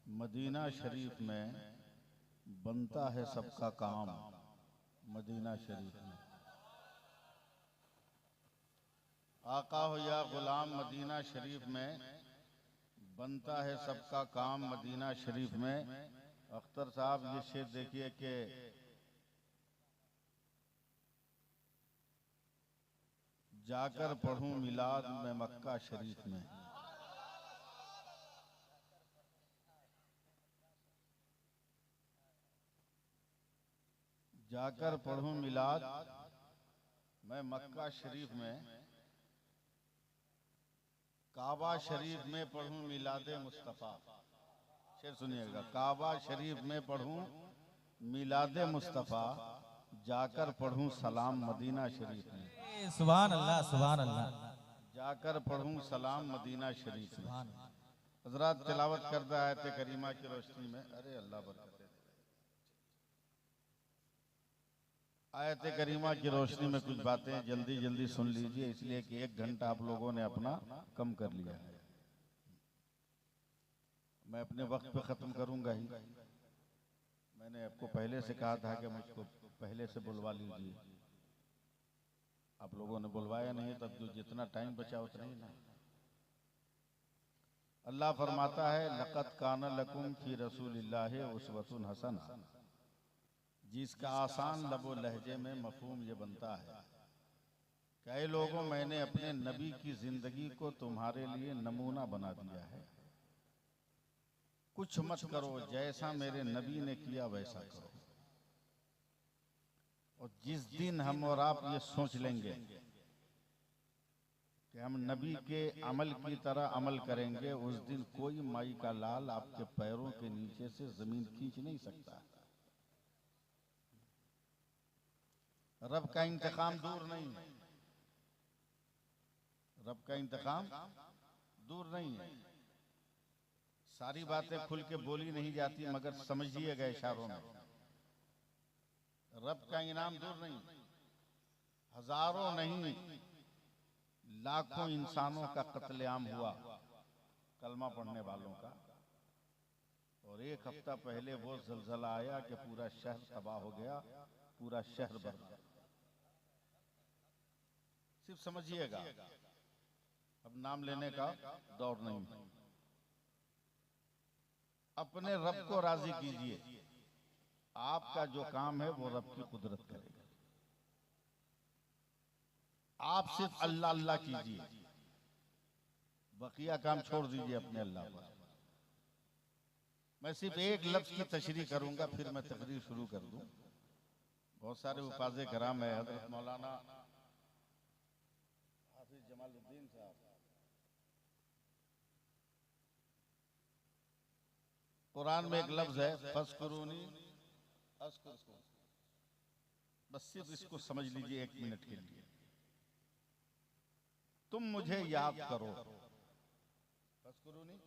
Medina शरीफ में बनता है सबका काम। मदीना शरीफ में आका हो या गुलाम, मदीना शरीफ में बनता है सबका काम। मदीना शरीफ में अख्तर साहब ये शेर देखिए कि जाकर पढ़ूं मिलाद में मक्का शरीफ में। जाकर पढ़ूं मिलाद मैं मक्का शरीफ में, काबा शरीफ में पढ़ूं मिलादे मुस्तफ़ा। शेर सुनिएगा, काबा शरीफ में पढ़ूं मिलादे मुस्तफ़ा, जाकर पढ़ूं सलाम मदीना शरीफ में। सुभान अल्लाह, सुभान अल्लाह। जाकर पढ़ूं सलाम मदीना शरीफ में। हज़रात तिलावत करदा आयत करीमा की रोशनी में, अरे अल्लाह बरकत दे। आयत करीमा की रोशनी में कुछ बातें जल्दी जल्दी सुन लीजिए, इसलिए कि 1 घंटा आप लोगों ने अपना कम कर लिया है। मैं अपने वक्त पे ख़त्म करूंगा ही। मैंने आपको पहले से कहा था कि मुझको पहले से बुलवा लीजिए, आप लोगों ने बुलवाया नहीं, तब जो जितना टाइम बचा उतना ही ना। अल्लाह फरमाता है, लक़द कान लकुम फी रसूलिल्लाहि उस्वतुन हसना। जिसका आसान लबो लहजे में मफहूम ये बनता है, कई लोगों मैंने अपने नबी की जिंदगी को तुम्हारे लिए नमूना बना दिया है। कुछ मत करो, जैसा मेरे नबी ने किया वैसा करो। और जिस दिन हम और आप ये सोच लेंगे कि हम नबी के अमल की तरह अमल करेंगे, उस दिन कोई माई का लाल आपके पैरों के नीचे से जमीन खींच नहीं सकता। रब का इंतकाम दूर नहीं है, रब का इंतकाम दूर नहीं है। सारी बातें खुल के बोली नहीं जाती, मगर समझिएगा इशारों में। रब का इनाम दूर नहीं, हजारों नहीं लाखों इंसानों का कत्लेआम हुआ कलमा पढ़ने वालों का। और 1 हफ्ता पहले वो ज़लज़ला आया कि पूरा शहर तबाह हो गया, पूरा शहर बर्बाद। सिर्फ समझिएगा, अब नाम लेने का दौर नहीं। अपने रब को राजी कीजिए, आपका जो काम है वो रब की कुदरत करेगा। आप सिर्फ अल्लाह अल्लाह कीजिए, बकिया काम छोड़ दीजिए अपने अल्लाह पर। मैं सिर्फ एक लफ्ज की तशरीह करूंगा, फिर मैं तकरीर शुरू कर दूं। बहुत सारे उपाज़े कराम है, हज़रत मौलाना हाफिज जमालुद्दीन साहब, कुरान में एक लफ्ज है फस्कुरूनी अस्कुरकुम। बस सिर्फ इसको समझ लीजिए 1 मिनट के लिए। तुम मुझे याद करो, फस्कुरूनी,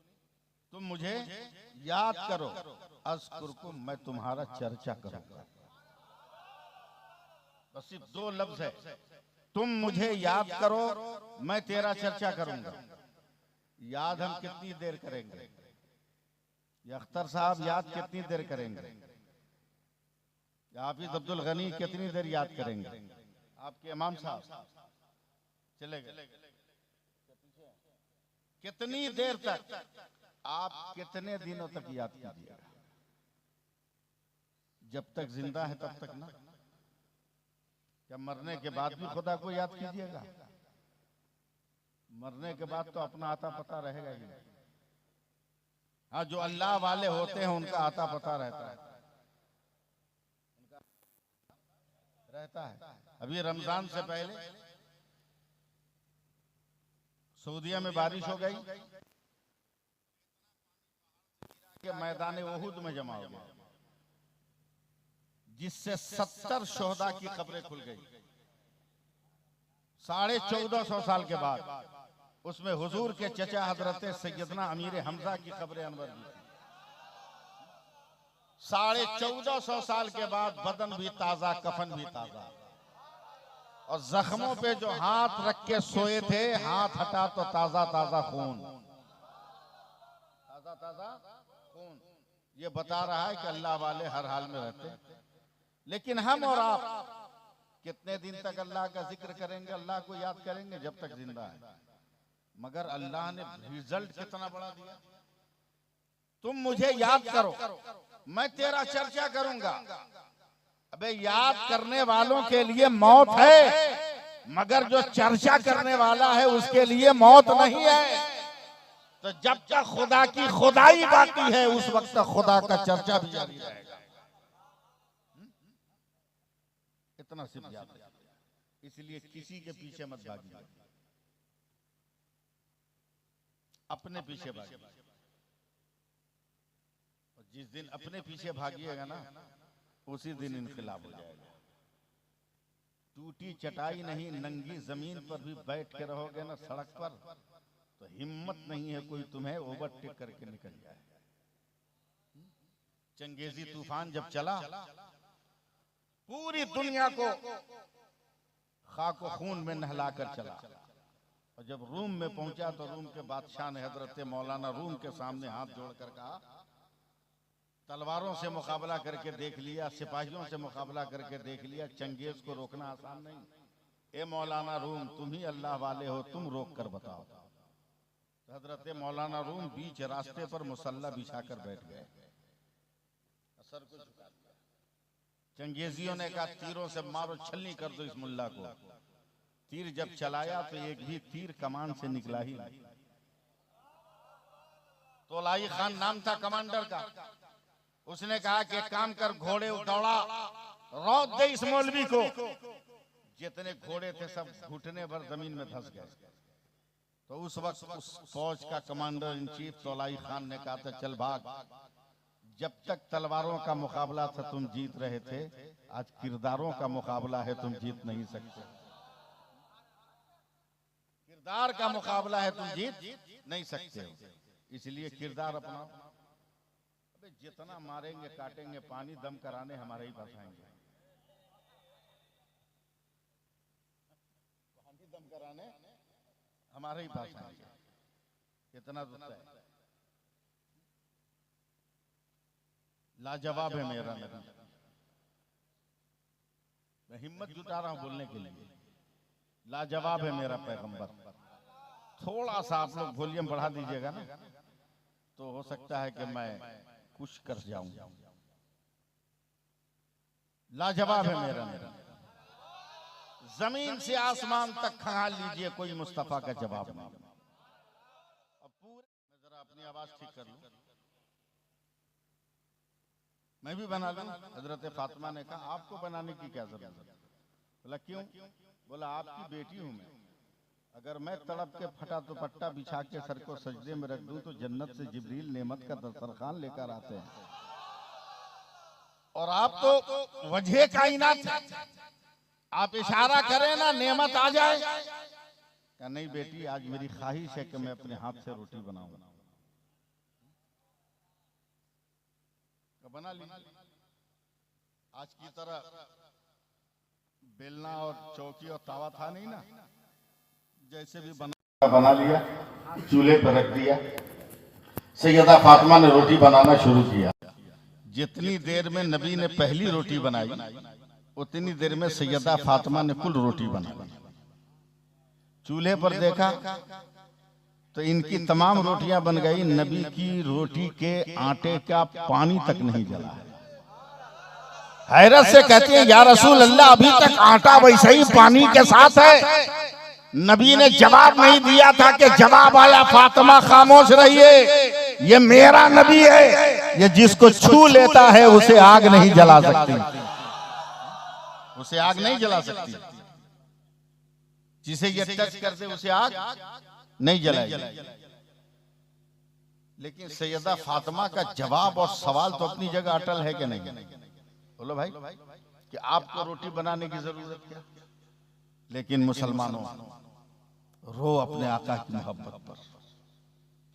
तुम मुझे याद करो, अस्कुरकुम, मैं तुम्हारा चर्चा करूंगा। बस सिर्फ 2 लफ्ज है, तुम मुझे याद करो, मैं तेरा चर्चा करूंगा। याद हम कितनी देर करेंगे? या अख्तर साहब याद कितनी देर करेंगे? या हाफिज अब्दुल गनी कितनी देर याद करेंगे? आपके इमाम साहब चले गए, कितनी देर तक? आप कितने दिनों तक याद कीजिएगा? जब तक जिंदा है तब तक ना। क्या मरने के बाद भी खुदा को याद कीजिएगा? मरने के बाद तो अपना आता पता रहेगा ही नहीं। हाँ, जो अल्लाह वाले होते हैं उनका आता पता रहता है, रहता है। अभी रमजान से पहले सऊदीया में बारिश हो गई कि मैदान उहुद में जमा हो गया, जिससे 70 शोहदा की कब्रें खुल गई। 1450 साल के बाद उसमें हुजूर के चचा हजरत सैयदना अमीर हमजा की कब्र अनवर भी थी। 1450 साल के बाद बदन भी ताजा, कफन भी ताजा, और जख्मों पे जो हाथ रख के सोए थे, हाथ हटा तो ताजा ताजा खून, ताजा ताजा ये बता रहा है कि अल्लाह वाले हर हाल में रहते हैं। लेकिन हम और आप कितने दिन तक अल्लाह का जिक्र करेंगे, अल्लाह को याद करेंगे? जब तक जिंदा है। मगर अल्लाह ने रिजल्ट कितना बड़ा दिया। तुम मुझे याद करो, मैं तेरा चर्चा करूंगा। अबे याद करने वालों के लिए मौत है, मगर जो चर्चा करने वाला है उसके लिए मौत नहीं है। तो जब तक खुदा की खुदाई बाकी है उस वक्त तक खुदा का चर्चा भी जारी रहेगा। इतना सिर्फ याद है। इसलिए किसी के पीछे मत भागिए, अपने पीछे भागिए। जिस दिन अपने पीछे भागिएगा ना, उसी दिन इनकलाब हो जाएगा। टूटी चटाई नहीं, नंगी जमीन पर भी बैठ के रहोगे ना सड़क पर, तो हिम्मत नहीं है कोई तुम्हें ओवरटेक करके निकल जाए। चंगेजी तूफान जब चला, पूरी दुनिया को खाको खून में नहलाकर चला, और जब रूम में पहुंचा तो रूम के बादशाह ने हजरत मौलाना रूम के सामने हाथ जोड़कर कहा, तलवारों से मुकाबला करके देख लिया, सिपाहियों से मुकाबला करके देख लिया, चंगेज को रोकना आसान नहीं। ए मौलाना रूम, तुम ही अल्लाह वाले हो, तुम रोक कर बताओ। तो हजरत मौलाना रूम बीच रास्ते पर मुसल्ला बिछाकर बैठ गए, सर को झुका दिया। चंगेजियों ने कहा, तीरों से मारो, छलनी कर दो इस मुल्ला को। तीर जब चलाया तो एक भी तीर कमान से निकला ही नहीं। तोलाई खान नाम था कमांडर का। उसने कहा कि काम कर, घोड़े दौड़ा, रौद दे इस मौलवी को। जितने घोड़े थे सब घुटने पर जमीन में धंस गए। तो उस वक्त उस फौज का कमांडर इन चीफ तोलाई खान ने कहा था, चल भाग। जब तक तलवारों का मुकाबला था तुम जीत रहे थे, आज किरदारों का मुकाबला है, तुम जीत नहीं सकते। किरदार का मुकाबला है, तुम जीत नहीं सकते। इसलिए किरदार अपना, जितना मारेंगे काटेंगे, पानी दम कराने हमारे ही पास आएंगे। पानी दम कराने हमारे ही पास आएंगे। कितना दुख है। लाजवाब है मेरा नबी। मैं हिम्मत जुटा रहा हूं बोलने के लिए। लाजवाब है मेरा पैगंबर। थोड़ा सा आप लोग वॉल्यूम बढ़ा दीजिएगा ना, तो हो सकता है कि मैं कुछ कर जाऊं। लाजवाब है मेरा नबी। जमीन से आसमान तक खंगाल लीजिए, कोई मुस्तफा का जवाब नहीं। अब पूरे मैं जरा अपनी आवाज ठीक कर लूं, मैं भी बना लूं। हजरत फातिमा ने कहा, आपको बनाने की क्या जरूरत है? बोला क्यों? बोला आपकी बेटी हूं मैं। अगर मैं तड़प के फटा दुपट्टा बिछा के सर को सजदे में रख दूं तो जन्नत से जिब्रील नेमत का दस्तरखान लेकर आते हैं, और आप तो वजह कायनात है। आप इशारा करें ना, नेमत आ जाए। क्या नहीं बेटी, आज मेरी ख्वाहिश है कि मैं अपने हाथ से रोटी बनाऊं। बना लीजिए। आज की तरह बेलना और चौकी और तावा था नहीं ना, जैसे भी बना लिया, चूल्हे पर रख दिया। सैयदा फातिमा ने रोटी बनाना शुरू किया। जितनी देर में नबी ने पहली रोटी बनाई, उतनी देर में सैयदा फातिमा ने कुल रोटी बनाई। चूल्हे पर देखा तो इनकी तमाम रोटियां बन गई, नबी की रोटी के आटे का पानी तक नहीं जला है। हैरत से कहते हैं, या रसूल अल्लाह, अभी तक आटा वैसा ही पानी के साथ है। नबी ने जवाब नहीं दिया था कि जवाब आया, फातिमा खामोश रहिए, ये मेरा नबी है, ये जिसको छू लेता है उसे आग नहीं जला सकती, उसे आग नहीं जला सकती। जिसे ये टच कर दे उसे आग नहीं जलाएगी। लेकिन सैयदा फातिमा का जवाब और सवाल तो अपनी जगह अटल है कि नहीं? बोलो भाई, कि आपको रोटी बनाने की जरूरत क्या? लेकिन मुसलमानों, रो अपने आका की मोहब्बत पर।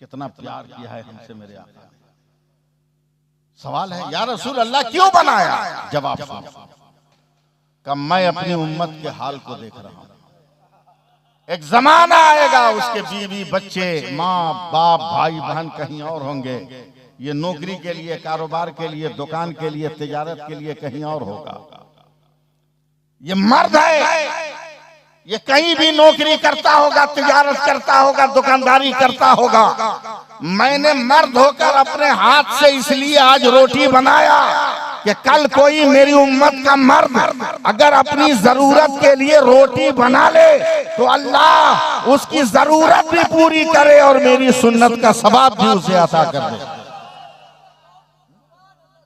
कितना प्यार किया है हमसे मेरे आका ने। सवाल है, या रसूल अल्लाह क्यों बनाया? जवाब सुनो, कि मैं अपनी उम्मत के हाल को देख रहा हूं। एक जमाना आएगा, उसके बीवी बच्चे, माँ बाप, भाई बहन कहीं और होंगे, ये नौकरी के लिए, कारोबार के लिए, दुकान के लिए, तिजारत के लिए कहीं और होगा। ये मर्द है, ये कहीं भी नौकरी करता होगा, तिजारत करता होगा, दुकानदारी करता होगा। मैंने मर्द होकर अपने हाथ से इसलिए आज रोटी बनाया कि कल कोई मेरी उम्मत का मर्द अगर अपनी जरूरत के लिए रोटी बना ले तो अल्लाह उसकी जरूरत भी पूरी करे और मेरी सुन्नत का सवाब भी उसे अता कर दे।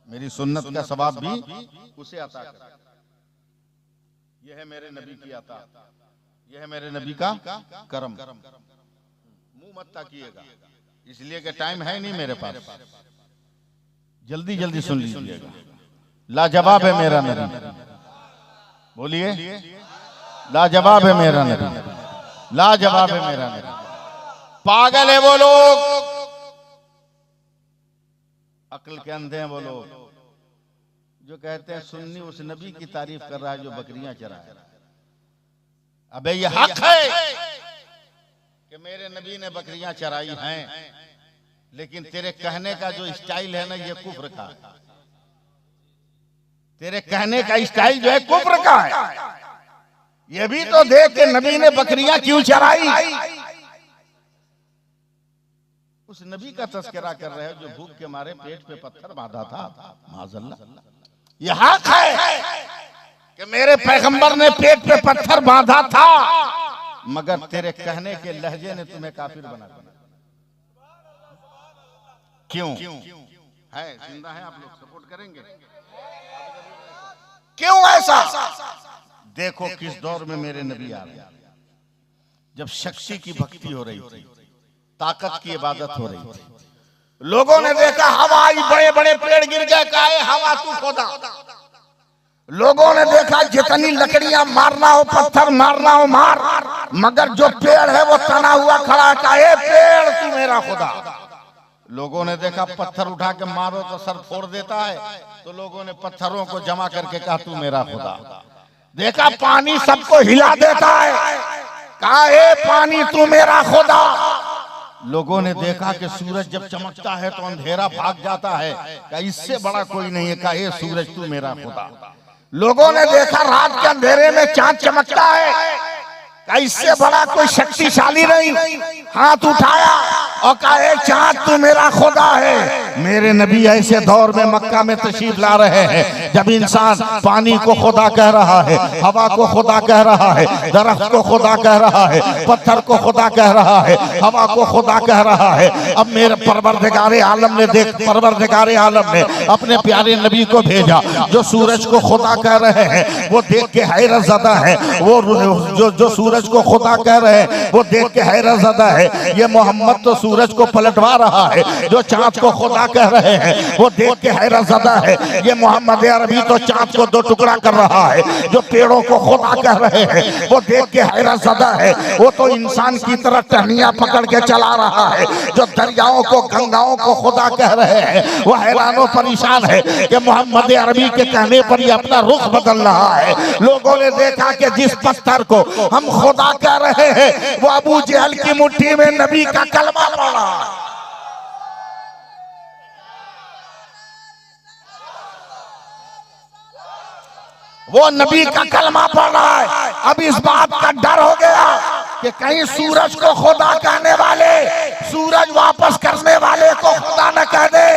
मेरी सुन्नत का सवाब भी उसे अता करे। यह है मेरे नबी की अता, यह है मेरे नबी का करम। मुंह मत ताकिएगा, इसलिए कि टाइम है नहीं मेरे पास। जल्दी जल्दी सुन लीजिएगा। लाजवाब है मेरा नबी, बोलिए लाजवाब है मेरा नबी, लाजवाब है मेरा नबी। पागल है वो लोग, अक्ल के अंधे हैं वो लोग जो कहते हैं सुन्नी उस नबी की तारीफ कर रहा है जो बकरियां चराए। अबे ये हक है कि मेरे नबी ने बकरियां चराई हैं, लेकिन तेरे कहने का जो स्टाइल है ना ये कुफ्र का है। तेरे कहने का स्टाइल जो है कुफ्र का है। ये भी तो देख के नबी ने बकरियां क्यों चराई। उस नबी का तस्करा कर रहे हो जो भूख के मारे पेट पे पत्थर बांधा था। माज़अल्लाह, ये हक है कि मेरे पैगंबर ने पेट पे पत्थर बांधा था, मगर तेरे कहने के लहजे ने तुम्हें काफिर बना दिया। क्यों है? जिंदा है आप लोग, सपोर्ट करेंगे? क्यों ऐसा? देखो किस दौर में मेरे नबी आ रहे, जब शक्ति की भक्ति हो रही थी, ताकत की इबादत हो रही थी। लोगों ने देखा हवा आई, बड़े बड़े पेड़ गिर गए, कहा हवा तू खोदा। लोगों ने देखा जितनी लकड़ियां मारना हो, पत्थर मारना हो मार, मगर जो पेड़ है वो तना हुआ खड़ा, कहा पेड़ तू मेरा खुदा। लोगों ने देखा पत्थर उठा के मारो तो सर फोड़ देता है, तो लोगों ने पत्थरों को जमा करके कहा तू मेरा खुदा। देखा पानी सबको हिला देता है, कहा पानी तू मेरा खुदा। लोगों ने देखा कि सूरज जब चमकता है तो अंधेरा भाग जाता है, कहा इससे बड़ा कोई नहीं है, कहा सूरज तू मेरा खुदा। लोगों ने देखा रात के अंधेरे में चांद चमकता है, कहा इससे बड़ा कोई शक्तिशाली नहीं। हाथ उठाया और कहा चांद तू मेरा खुदा है। मेरे नबी ऐसे दौर में मक्का में तशरीफ ला रहे हैं जब इंसान पानी को खुदा कह रहा है, हवा को खुदा कह रहा है, दरख्त को खुदा कह रहा है, पत्थर को खुदा कह रहा है, हवा को खुदा कह रहा है। अब मेरे परवरदिगारे आलम ने परवरदिगारे आलम ने अपने प्यारे नबी को भेजा जो सूरज को खुदा कह रहे हैं। वो देख के हैरत ज़दा है, वो जो सूरज को खुदा कह रहे हैं वो देख के हैरत ज़दा है। ये मोहम्मद तो सूरज को पलटवा रहा है, जो चांद को खुदा कह रहे हैं वो देख के हैरत ज़दा है। ये मोहम्मद अरबी तो चांद को दो टुकड़ा कर रहा है, जो पेड़ों को खुदा कह रहे हैं वो देख के हैरत ज़दा है। वो तो इंसान की तरह टहनियां पकड़ के चला रहा है, जो दरियाओं को गंगाओं को खुदा कह रहे हैं वो हैरानो परेशान है कि मोहम्मद अरबी के कहने पर ये अपना रुख बदल रहा है। लोगों ने देखा कि जिस पत्थर को हम खुदा कह रहे हैं वो अबू जहल की मुट्ठी में नबी का कलमा पड़ा। वो नबी का कलमा पड़ रहा है। अब इस बात का डर हो गया कि कहीं सूरज को खुदा कहने वाले, सूरज वापस करने वाले को खुदा न कह दे,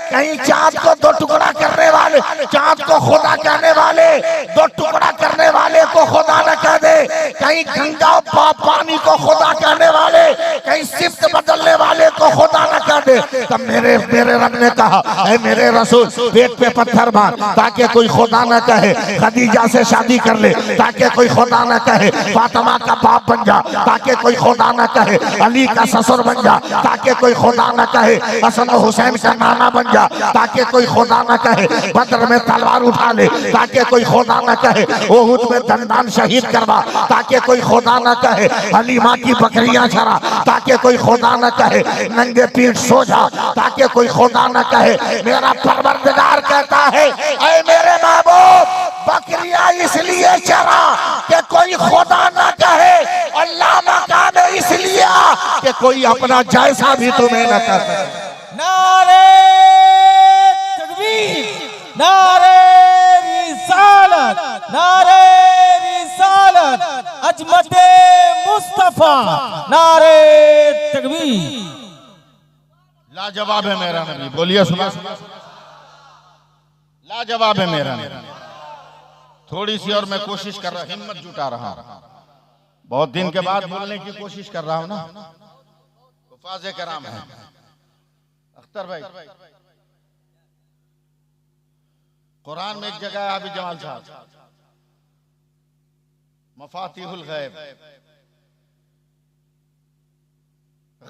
कहीं चांद को दो टुकड़ा करने वाले, चांद को खुदा कहने वाले दो टुकड़ा करने वाले को खुदा न कह दे, कहीं गंगा पानी को खुदा कहने वाले, कहीं सिफ्त बदलने वाले को खुदा न कह दे। तब मेरे रब ने कहा ऐ मेरे रसूल पेट पे पत्थर मार ताकि कोई खुदा न कहे, खदीजा से शादी कर ले ताकि कोई खुदा न कहे, फातिमा का बाप बन जा ताकि कोई खुदा न कहे, अली का ससुर बन जा ताकि कोई खुदा न कहे, हसन हुसैन का नाना बन जा ताकि कोई खुदा न कहे, बदर में तलवार उठा ले ताकि कोई खुदा न कहे, ओहुद में दंदान शहीद करवा ताकि कोई खुदा न कहे, हलीमा की बकरियां चरा ताकि कोई खुदा न कहे, नंगे पीठ सो जा ताकि कोई खुदा न कहे। मेरा परवरदिगार कहता है ऐ मेरे महबूब बकरियां इसलिए चरा कि कोई खुदा न कहे, अल्लाह मकाम इसलिए कि कोई अपना जैसा भी तुम्हें न कर। नारे अजमत मुस्तफा नारे तकबीर। लाजवाब है मेरा नबी, बोलिए सुना सुना। लाजवाब है मेरा नबी। थोड़ी सी और मैं कोशिश कर रहा, हिम्मत जुटा रहा, बहुत दिन के बाद बोलने की कोशिश कर रहा हूं ना। हुफ़ाज़े कराम है अख्तर भाई, कुरान में एक जगह है, हाफिज़ जमाल साहब, मफातिहुल गैब,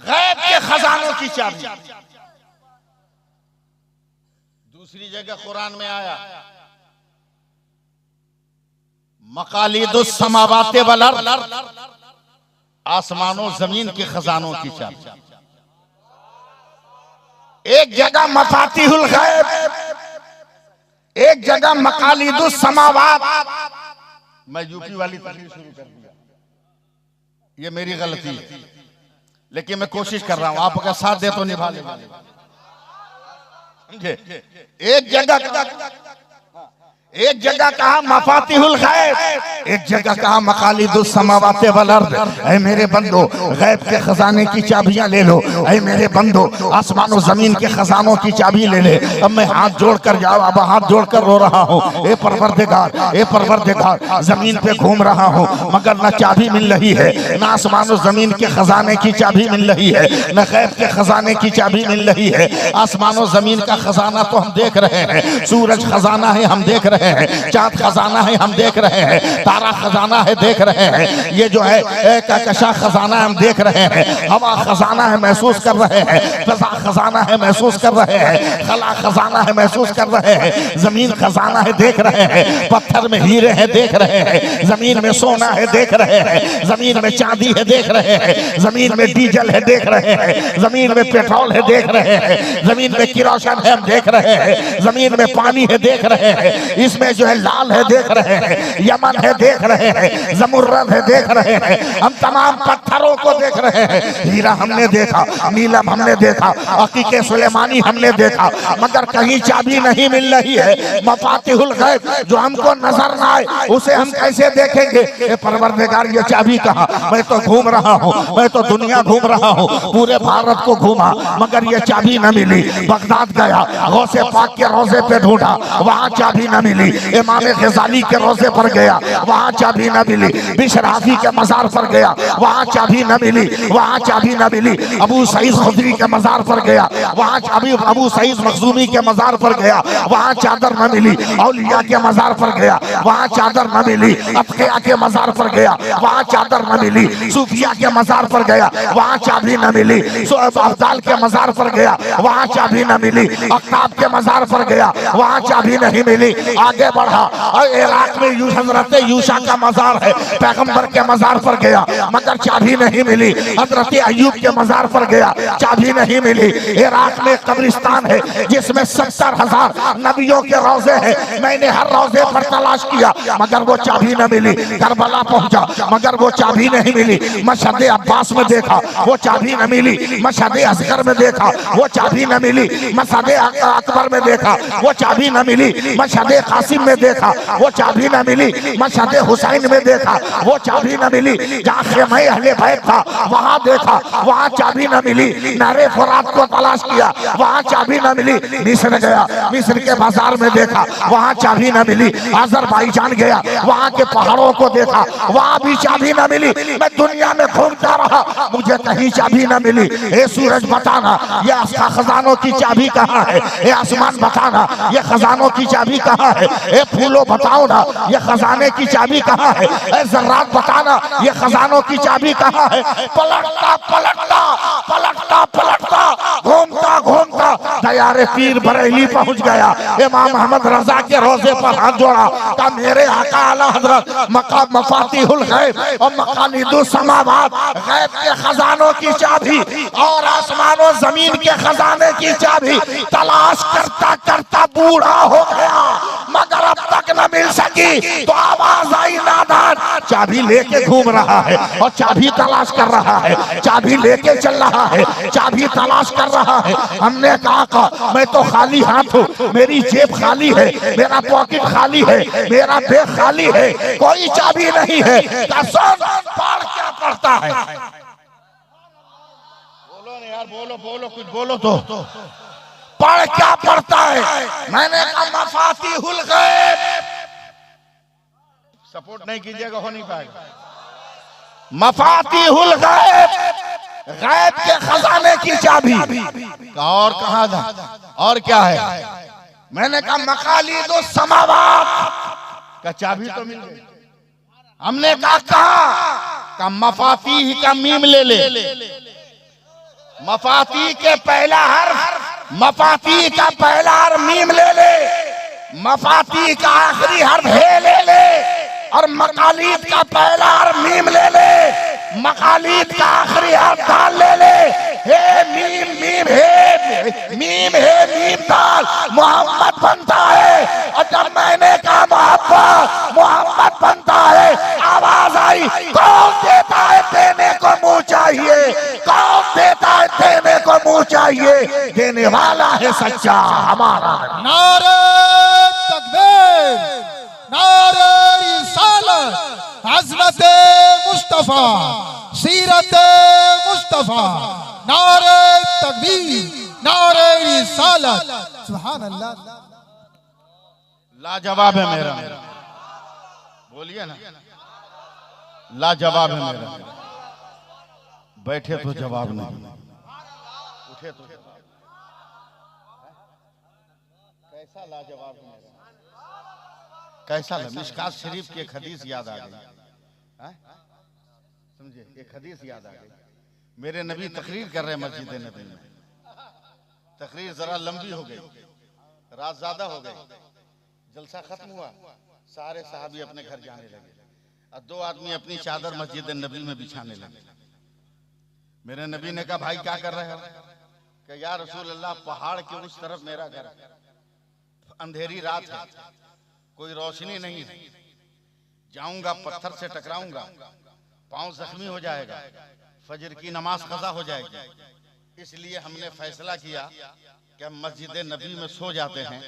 गैब के खजानों की चाबी। दूसरी जगह कुरान में आया मकालिदुस समावाते वल अर्द, आसमानों जमीन के खजानों की चाबी। एक जगह मफातिहुल गैब, एक जगह मकालिदुस समावात। मैं यूपी वाली तकरीर शुरू कर दिया, ये मेरी गलती है, लेकिन मैं कोशिश कर रहा हूं, आप अगर साथ दे तो निभा लेगा। एक जगह कहा मफातिहुल गैब, एक जगह कहा मकालिदुस समावाते वल अर्द। ऐ मेरे बंदो, गैब के खजाने की चाबियां ले लो। ऐ मेरे बंदो, आसमानों जमीन के खजानों की चाबी ले ले। अब मैं हाथ जोड़कर जाओ, अब हाथ जोड़कर रो रहा हूँ, ए परवरदिगार, ए परवरदिगार, जमीन पे घूम रहा हूँ मगर न चाबी मिल रही है, न आसमानों जमीन के खजाने की चाबी मिल रही है, न गैब के खजाने की चाबी मिल रही है। आसमानों जमीन का खजाना तो हम देख रहे हैं, सूरज खजाना है हम देख रहे हैं, चांद खजाना है हम देख रहे हैं, तारा खजाना है देख रहे हैं, ये जो है कहकशा खजाना हम देख रहे हैं, हवा खजाना है महसूस कर रहे हैं, फजा खजाना है महसूस कर रहे हैं, खला खजाना है महसूस कर रहे हैं, जमीन खजाना है देख रहे हैं, पत्थर में हीरे हैं देख रहे हैं, जमीन में सोना है देख रहे हैं, जमीन में चांदी है देख रहे हैं, जमीन में डीजल है देख रहे हैं, जमीन में पेट्रोल है देख रहे हैं, जमीन में किरोसिन है हम देख रहे हैं, जमीन में पानी है देख रहे हैं, इसमें जो है लाल है देख रहे हैं, यमन है देख रहे हैं, जमुर्रद है देख रहे हैं, हम तमाम पत्थरों को देख रहे हैं। हीरा हमने देखा, नीलम हमने देखा, अकीके सुलेमानी हमने देखा, मगर कहीं चाबी नहीं मिल रही है। मफातिहुल गैब जो हमको नजर ना आए उसे हम कैसे देखेंगे? ए परवरदिगार, ये चाबी कहाँ? मैं तो घूम रहा हूँ, मैं तो दुनिया घूम रहा हूँ, पूरे भारत को घूमा मगर ये चाबी न मिली। बगदाद गया, गौसे पाक के रोजे पे ढूंढा, वहाँ चाबी न मिली। इमाम गजाली के रोजे पर गया, वहाँ चाबी न मिली। बिशराफी के मजार पर गया, वहाँ चाबी न मिली, वहाँ चाबी न मिली। अबू सईद खुदरी के मजार पर गया, वहाँ अबू सईद मखजूमी के मजार पर गया, वहाँ चादर न मिली। औलिया के मजार पर गया, वहाँ चादर न मिली। अतकिया के मजार पर गया, वहाँ चादर न मिली। सूफिया के मजार पर गया, वहाँ चाबी न मिली। अब्दाल के मजार पर गया, वहाँ चाबी न मिली। अख्ताब के मजार पर गया, वहाँ चाबी नहीं मिली। आगे बढ़ा और इराक में हजरत यूशा का मजार है, पैगंबर के मजार पर गया मगर चाबी नहीं मिली। हजरत अय्यूब के मजार पर गया, चाबी नहीं मिली। इराक में कब्रिस्तान है जिसमें 70,000 नबियों के रोजे हैं, मैंने हर रोजे पर तलाश किया मगर वो चाबी न मिली। करबला पहुंचा मगर वो चाबी नहीं मिली। मशहद अब्बास में देखा, वो चाबी न मिली। मशहद असगर में देखा, वो चाबी न मिली। मशहद अकबर में देखा, वो चाबी न मिली। मशहद कासिम में देखा, वो चाबी न मिली। मशहद हुसैन में देखा, वो चाबी न मिली। जहाँ खेमे अहले बैत था वहाँ देखा, वहाँ चाबी न मिली। नहरे फुरात को तलाश किया, वहाँ चाबी न मिली। मिस्र गया, मिस्र के बाजार में देखा, वहाँ चाबी न मिली। अजरबैजान गया, वहाँ के पहाड़ों को देखा, वहाँ भी चाबी न मिली। मैं दुनिया में घूमता रहा, मुझे कहीं चाबी न मिली। ये सूरज बताना, ये खजानों की चाबी कहाँ है? ये आसमान बताना, ये खजानों की चाबी कहाँ है? ए फूलों बताओ ना, ये खजाने की चाबी कहाँ है? ए जर्रात बताना, ये खजानों की चाबी कहाँ है? पलटता पलटता पलटता पलटता घूमता घूमता दयारे पीर बरेली पहुंच गया। इमाम अहमद रजा के रोजे पर हाथ जोड़ा, कहा मेरे आका आला हजरत मफातिहुल गैब और मकालिदुस समावात, गैब के खजानों की चाबी और आसमानों जमीन के खजाने की चाबी तलाश करता करता बूढ़ा हो गया मगर अब तक न मिल सकी। सकी तो आवाज आई नादान, चाबी लेके घूम रहा है और चाबी तलाश कर रहा है, चाबी लेके चल रहा है, चाबी तलाश कर रहा है। हमने कहा मैं तो खाली हाथ हूँ, मेरी जेब खाली है, मेरा पॉकेट खाली है, मेरा बैग खाली है, कोई चाबी नहीं है। कसम पढ़ क्या पड़ता है? बोलो यार, बोलो बोलो, कुछ बोलो तो। पढ़ क्या पड़ता है? मैंने कहा मफातिहुल गैब। सपोर्ट नहीं कीजिएगा, हो नहीं पाएगा। मफातिहुल गैब, गैब के खजाने की चाबी। और कहाँ था? और क्या है? मैंने कहा मकालिदुस समावात का चाबी तो मिल गई। हमने कहा मफातीह का मीम ले ले। मफाती के पहला हर्फ, मफाती का पहला हर्फ मीम ले ले, मफाती का आखिरी हर्फ हे ले ले, और मकालीद का पहला हर्फ मीम ले ले, मकालीद का आखिरी हर्फ दाल ले ले। हे मीम मीम हे मीम हे मीम दाल मोहम्मद बनता है। और जब मैंने कहा मोहम्मद बनता है, आवाज आई, कौन देता है देने को मुंह चाहिए, कौन देता है देने को मुंह चाहिए, देने वाला है सच्चा हमारा। नारे तकबीर, नारे रिसालत, हज़रत मुस्तफा, सीरत मुस्तफा, नारे तकबीर, नारे रिसालत, सुभान अल्लाह। लाजवाब है मेरा, बोलिए ना, लाजवाब है मेरा। बैठे तो जवाब नहीं, उठे तो जवाब। कैसा लाजवाब है मेरा, कैसा। मिशकात शरीफ की एक हदीस याद आ गई, समझे? एक हदीस याद आ गई। मेरे नबी तकरीर कर रहे हैं मस्जिद नबी में। तकरीर जरा लंबी हो गई, रात ज्यादा हो गई, जलसा खत्म हुआ, सारे साहबी अपने घर जाने लगे और दो आदमी अपनी चादर मस्जिद नबी में बिछाने लगे। मेरे नबी ने कहा भाई क्या कर रहे हो? कि या रसूल अल्लाह, पहाड़ के उस तरफ मेरा घर, अंधेरी रात है, कोई रोशनी नहीं है, जाऊंगा पत्थर से टकराऊंगा, पांव जख्मी हो जाएगा, फजर की नमाज कज़ा हो जाएगी। इसलिए हमने फैसला किया कि हम मस्जिद नबी में सो जाते हैं,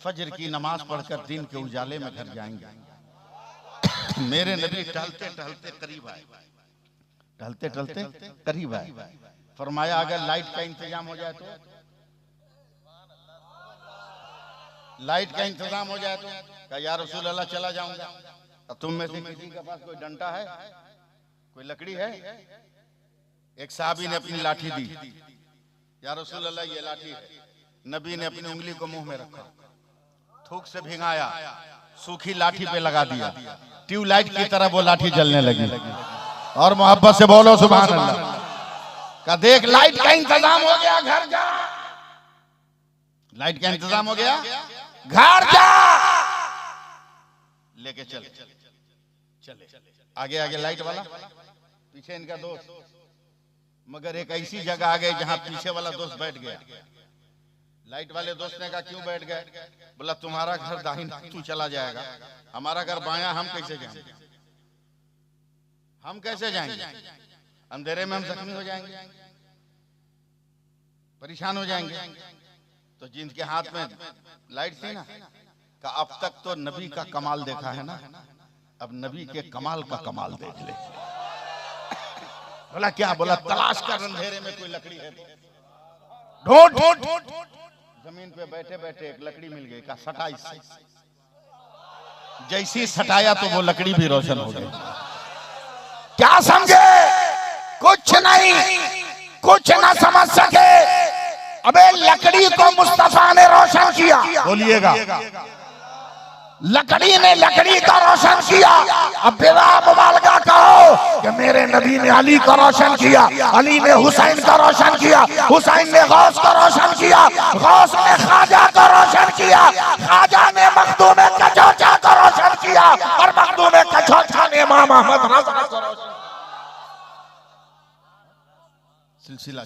फजर की नमाज पढ़कर दिन के उजाले में घर जाएंगे। मेरे नबी टहलते टहलते करीब आए, टहलते टहलते करीब आए, फरमाया अगर लाइट का इंतजाम हो जाए तो, लाइट का इंतजाम हो जाए तो। कहा या रसूल अल्लाह चला जाऊंगा। तुम में से किसी के पास कोई डंडा है, कोई लकड़ी है? एक साहबी ने अपनी लाठी दी, या रसूल अल्लाह ये लाठी है। नबी ने अपनी उंगली को मुंह में रखा, थूक से भिंगाया, सूखी लाठी पे लगा दिया, ट्यूबलाइट की तरह वो लाठी जलने लगी। और मोहब्बत से बोलो सुभान अल्लाह। का देख लाइट का इंतजाम हो गया, घर जा। लाइट का इंतजाम हो गया, घर जा, लेके चले चले। आगे आगे लाइट वाला, पीछे इनका दोस्त। मगर एक ऐसी जगह आ गई जहां पीछे वाला दोस्त बैठ गया। लाइट वाले दोस्त ने कहा क्यों बैठ गए? बोला तुम्हारा घर दाहिना, तू चला जाएगा, हमारा घर बायां, हम कैसे जाएंगे? हम कैसे जाएंगे? अंधेरे में हम जख्मी हो जाएंगे, परेशान हो जाएंगे। तो जिनके हाथ में लाइट थी ना, का अब तक तो नबी का कमाल देखा है ना, अब नबी के कमाल का कमाल देख ले। बोला क्या? बोला तलाश कर अंधेरे में कोई लकड़ी है तो ढूंढ ढूंढ। जमीन पे बैठे बैठे एक लकड़ी मिल गई, का सटा इससे। जैसी सटाया तो वो लकड़ी भी रोशन हो गई। क्या समझे? कुछ नहीं, कुछ ना समझ सके। अबे लकड़ी को मुस्तफा ने रोशन किया, बोलिएगा। लकड़ी ने लकड़ी का रोशन किया। अब बिला मुबालगा कहो कि मेरे नबी ने अली का रोशन किया, अली ने हुसैन का रोशन किया, हुसैन ने गौस का रोशन किया, गौस ने ख्वाजा का रोशन किया, ख्वाजा ने मखदूम कचौचा का रोशन किया, और मखदूम कचौचा ने इमाम अहमद रज़ा का रोशन किया। सिलसिला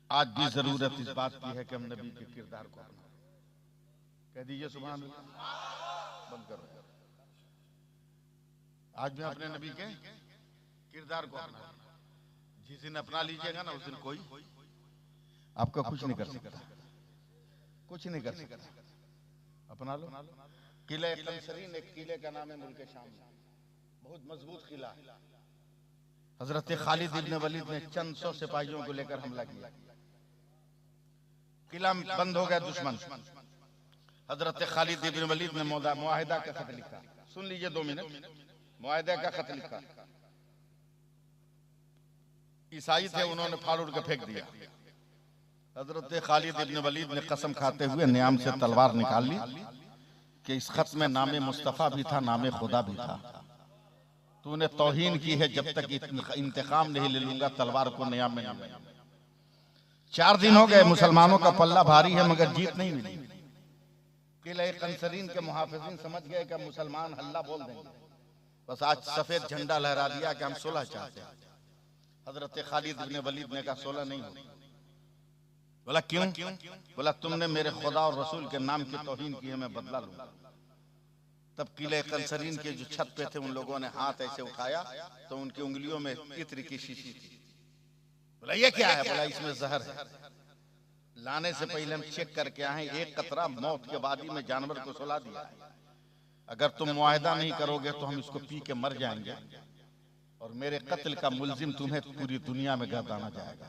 आज भी जरूरत इस बात की है कि हम नबी के किरदार को अपनाएं। कह दीजिए सुभान अल्लाह। बंद करो। आज मैं अपने नबी के किरदार को अपना, जिस दिन अपना लीजिएगा ना उस दिन कोई आपका कुछ नहीं कर सकता, कुछ नहीं कर सकता। अपना लो। किले कंसरीन एक किले का नाम है मुल्क शाम, बहुत मजबूत किला। हजरत खालिद इब्न वलीद ने चंद 100 सिपाहियों को लेकर हमला किया, किला बंद हो गया दुश्मन। हजरत खालिद इब्न वलीद ने मुआहिदा का खत लिखा, सुन लीजिए 2 मिनट। मुआहिदा का खत लिखा, ईसाई थे, उन्होंने फाड़ उड़ के फेंक दिया। हजरत खालिद इब्न वलीद ने कसम खाते हुए नियाम से तलवार निकाल ली कि इस खत में नामे मुस्तफा भी था, नामे खुदा भी था। तूने तौहीन की है, जब तक इंतकाम नहीं ले लूंगा तलवार को नियाम में नहीं। 4 दिन हो गए, मुसलमानों का पल्ला भारी है मगर जीत नहीं मिली। किले कंसरीन के मुहाफिजीन समझ गए कि मुसलमान हल्ला बोल देंगे, बस आज सफेद झंडा लहरा दिया कि हम सुलह चाहते हैं। हजरत खालिद इब्न वलीद ने कहा सुलह नहीं होगी। बोला क्यों? बोला तुमने मेरे खुदा और रसूल के नाम की तौहीन की है, मैं बदला लूंगा। तब किले कंसरीन के जो छत पे थे उन लोगों ने हाथ ऐसे उठाया तो उनकी उंगलियों में इत्र की शीशी थी। बोला ये क्या है? बोला इसमें जहर है, लाने से पहले हम चेक करके आए, एक कतरा मौत के वादी में जानवर को सुला दिया है। अगर तुम मुआहिदा नहीं करोगे तो हम इसको पी के मर जाएंगे और मेरे कत्ल का मुलजिम तुम्हें पूरी दुनिया में गर्दाना जाएगा।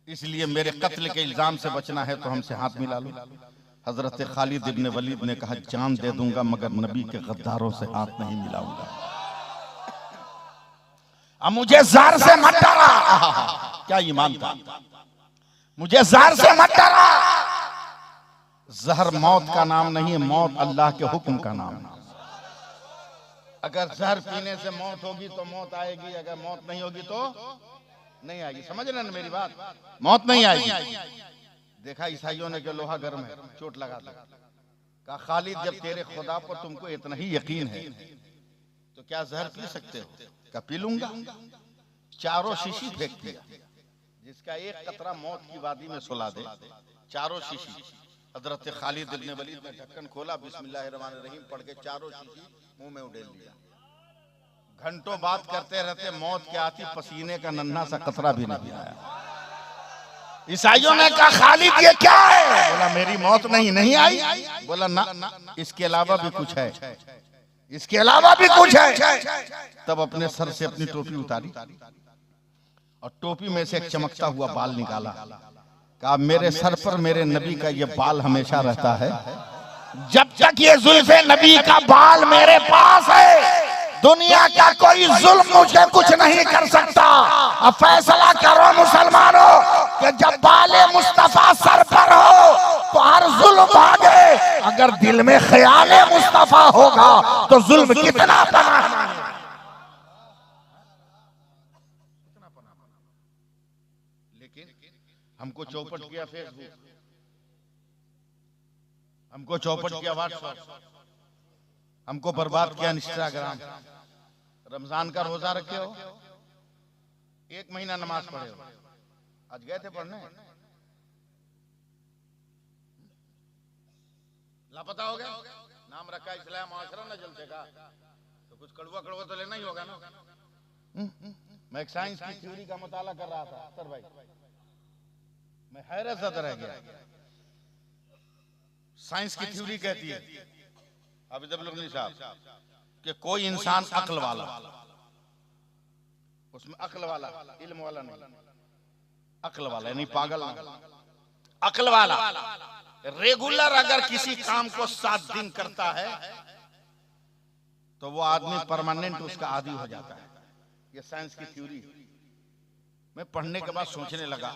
इसलिए मेरे कत्ल के इल्जाम से बचना है तो हमसे हाथ मिला लो। हजरत खालिद इब्न वलीद ने कहा जान दे दूंगा मगर नबी के गद्दारों से हाथ नहीं मिलाऊंगा। अब मुझे जार से मत डरा, क्या ईमान था, मुझे जार से मत डरा। जहर मौत का नाम नहीं है, मौत अल्लाह के हुक्म का नाम है। अगर जहर पीने से मौत होगी तो मौत आएगी, अगर मौत नहीं होगी तो नहीं आएगी। समझ रहे ना मेरी बात? मौत नहीं आएगी। देखा ईसाइयों ने कि लोहा गर्म है, चोट लगा दो। कहा खालिद जब तेरे खुदा पर तुमको इतना ही यकीन है तो क्या जहर पी सकते हो? क्या पी लूंगा। 4 शीशी फेंक दिया, जिसका एक कतरा मौत की वादी में सुला दे। 4 शीशी। हजरत खालिद इब्न वलीद ने ढक्कन खोला, बिस्मिल्लाहिर्रहमानिर्रहीम पढ़ के 4 शीशी मुंह में उड़ेल लिया। घंटों बात करते रहते, मौत के आती पसीने का नन्हा सा कतरा भी नहीं आया। ईसाइयों ने कहा खालिद ये क्या है? बोला मेरी मौत नहीं आई। बोला ना, इसके अलावा भी कुछ है, इसके अलावा भी कुछ है। तब अपने सर से अपनी टोपी उतारी और टोपी में से एक चमकता हुआ बाल निकाला। कहा मेरे सर पर मेरे नबी का ये बाल हमेशा रहता है, जब तक ये जुल्फे नबी का बाल मेरे पास है दुनिया का कोई जुल्म मुझे कुछ नहीं कर सकता। अब फैसला करो मुसलमानों कि जब बाले मुस्तफा सर पर हो तो हर जुल्म भागे, अगर दिल में ख्याले मुस्तफा होगा तो जुल्म कितना पनाह मांगे। लेकिन हमको चौपट किया फेसबुक, हमको चौपट किया व्हाट्सएप, हमको बर्बाद किया इंस्टाग्राम। रमजान का रोजा रखे हो, 1 महीना नमाज पढ़े हो, आज गए थे पढ़ने, लापता हो गया। नाम रखा इस्लाम माशरा न जलसे का, तो कुछ कड़वा कड़वा तो लेना ही होगा ना। मैं एक साइंस की थ्योरी का मुताला कर रहा था सर भाई, मैं हैरत से रह गया। साइंस की थ्योरी कहती है हाफिज अब्दुल साहब कि कोई इंसान अक्ल वाला, उसमें अक्ल वाला इल्म वाला नहीं, अक्ल वाला यानी पागल नहीं, अक्ल वाला रेगुलर अगर किसी काम को 7 दिन करता है तो वो आदमी परमानेंट उसका आदी हो जाता है। ये साइंस की थ्योरी। मैं पढ़ने के बाद सोचने लगा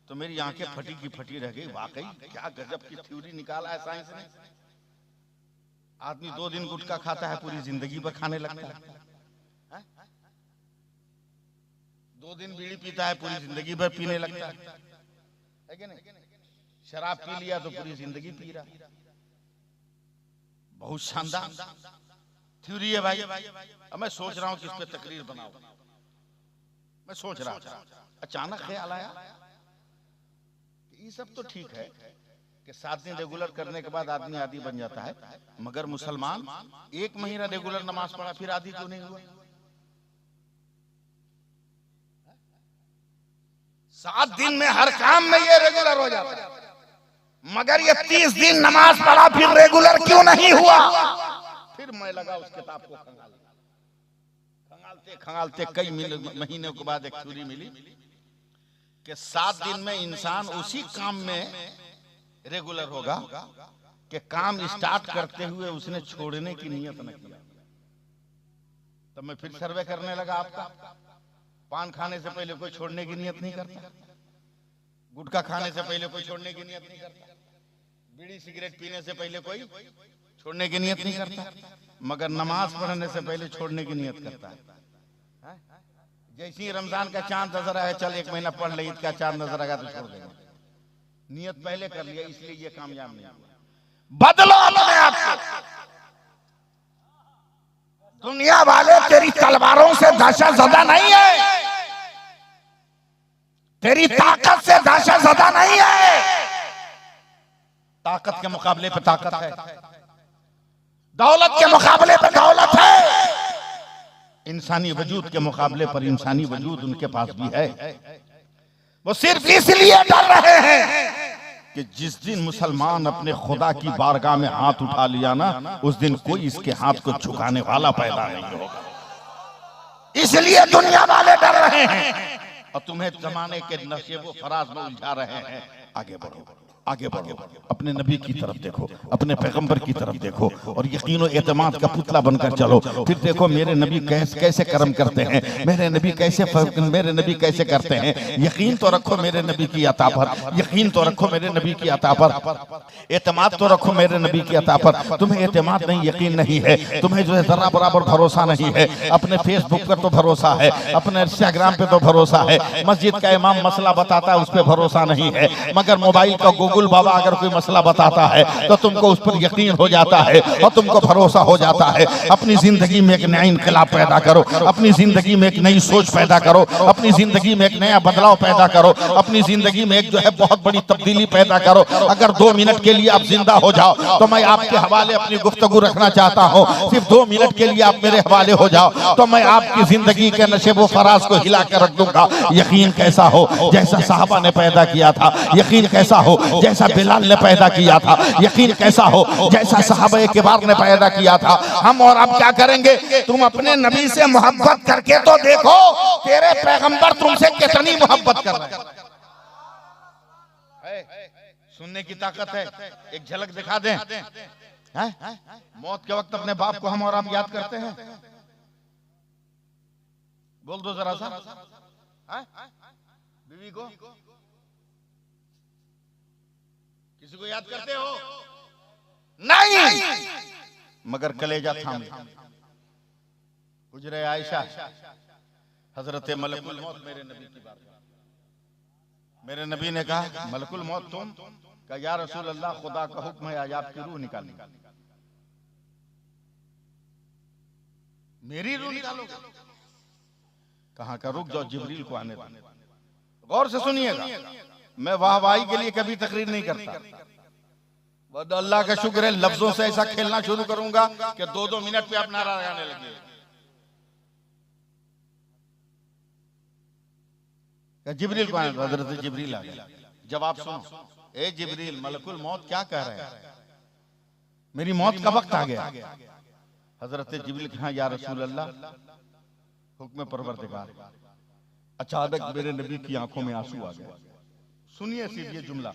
तो मेरी आंखें फटी की फटी रह गई। वाकई क्या गजब की थ्योरी निकाला है साइंस ने। आदमी 2 दिन गुटखा खाता है, पूरी जिंदगी भर खाने लगता है। 2 दिन बीड़ी पीता है, पूरी जिंदगी भर पीने लगता है कि नहीं? शराब पी लिया तो पूरी जिंदगी पी रहा। बहुत शानदार थ्योरी है भाई। अब मैं सोच रहा हूं कि इस पे तकरीर बनाऊं। मैं सोच रहा था, अचानक ख्याल आया कि ये सब तो ठीक है कि 7 दिन रेगुलर करने के बाद आदमी आदी बन जाता है, मगर मुसलमान 1 महीना रेगुलर नमाज पढ़ा फिर आदी क्यों नहीं हुआ? 7 दिन में हर काम में ये रेगुलर हो जाता है, मगर ये 30 दिन नमाज पढ़ा फिर रेगुलर क्यों नहीं हुआ? फिर मैं लगा उस किताब को खंगालते खंगालते कई महीने के बाद एक थ्योरी मिली कि 7 दिन में इंसान उसी काम में रेगुलर होगा कि काम स्टार्ट करते हुए उसने छोड़ने की नियत न किया। तब मैं फिर सर्वे करने लगा आपका, पान खाने से पहले कोई छोड़ने की नियत नहीं करता, गुटखा खाने से पहले कोई छोड़ने की नियत नहीं करता, बीड़ी सिगरेट पीने से पहले कोई छोड़ने की नियत नहीं करता, मगर नमाज पढ़ने से पहले छोड़ने की नियत करता है। जैसे ही रमजान का चांद नजर आया, चल 1 महीना पढ़ ले, ईद का चांद नजर आएगा तो छोड़ देंगे। नियत पहले कर लिया, इसलिए ये कामयाब नहीं हुआ। बदलो अपने आप को। दुनिया वाले तेरी तलवारों से दहशत ज़दा नहीं है, तेरी ताकत से दहशत ज़दा नहीं है। ताकत के मुकाबले पे ताकत है, दौलत के मुकाबले पे दौलत है, इंसानी वजूद के मुकाबले पर इंसानी वजूद उनके पास भी है। वो सिर्फ इसलिए डर रहे हैं कि जिस दिन मुसलमान अपने खुदा की बारगाह में हाथ उठा लिया ना, उस दिन कोई इसके हाथ को झुकाने वाला पैदा नहीं होगा। इसलिए दुनिया वाले डर रहे हैं और तुम्हें जमाने के नशे व फराज में उलझा रहे हैं। आगे बढ़ो, आगे बढ़ो, अपने नबी की तरफ देखो, अपने पैगंबर की तरफ देखो और यकीन और एतमाद का पुतला बनकर चलो। फिर देखो मेरे नबी कैसे कर्म करते हैं, मेरे नबी कैसे करते हैं। यकीन तो रखो मेरे नबी की अता पर, यकीन तो रखो मेरे नबी की अता पर, एतमाद तो रखो मेरे नबी की अता पर। तुम्हें एतमाद नहीं, यकीन नहीं है, तुम्हें जो है जरा बराबर भरोसा नहीं है। अपने फेसबुक पर तो भरोसा है, अपने इंस्टाग्राम पे तो भरोसा है, मस्जिद का इमाम मसला बताता है उस पर भरोसा नहीं है, मगर मोबाइल का गूगल बाबा अगर कोई मसला बताता है तो तुमको उस पर यकीन हो जाता है और तुमको भरोसा हो जाता है। अपनी जिंदगी में एक नया इनकलाब पैदा करो, अपनी जिंदगी में एक नई सोच पैदा करो, अपनी जिंदगी में एक नया बदलाव पैदा करो, अपनी जिंदगी में एक जो है बहुत बड़ी तब्दीली पैदा करो। अगर 2 मिनट के लिए आप जिंदा हो जाओ तो मैं आपके हवाले अपनी गुफ्तगू रखना चाहता हूँ। सिर्फ 2 मिनट के लिए आप मेरे हवाले हो जाओ तो मैं आपकी जिंदगी के नशे व फराज को हिला कर रख दूंगा। यकीन कैसा हो जैसा साहबा ने पैदा किया था, यकीन कैसा हो जैसा बिलाल ने पैदा किया था, यकीन कैसा हो जैसा सहाबा किबार ने पैदा किया था। हम और अब क्या करेंगे? तुम अपने नबी से मोहब्बत करके तो देखो, तेरे पैगंबर तुमसे कितनी मोहब्बत कर रहे हैं। सुनने की ताकत है, एक झलक दिखा दें। मौत के वक्त अपने बाप को हम और आप याद करते हैं? बोल दो जरा सा, बीवी को, किसी को याद करते हो? नहीं, मगर कलेजा थाम गुजरे आयशा, हजरत मलकुल मौत मेरे नबी की बात, मेरे नबी ने कहा मलकुल मौत तुम? कहा या रसूल अल्लाह खुदा का हुक्म है आज आपकी रूह निकालनी। मेरी रूह निकालोगे? कहाँ का? रुक जाओ, जिब्रील को आने दो। गौर से सुनिएगा, मैं वाहवाही के लिए कभी तकरीर नहीं करता। अल्लाह का शुक्र है लफ्जों से ऐसा खेलना शुरू करूंगा कि 2-2 मिनट पे आप नारा लगाने लगे। जिब्रील को आने दो। हजरत जिब्रील आ गया। जवाब सुनो, ए जिब्रील, मलकुल मौत क्या कह रहे हैं? मेरी मौत का वक्त आ गया। हजरत जिब्रील कहा या रसूल अल्लाह, हुक्म परवरदिगार। अचानक मेरे नबी की आंखों में आंसू आ गए। सुनिए सिर्फ ये जुमला,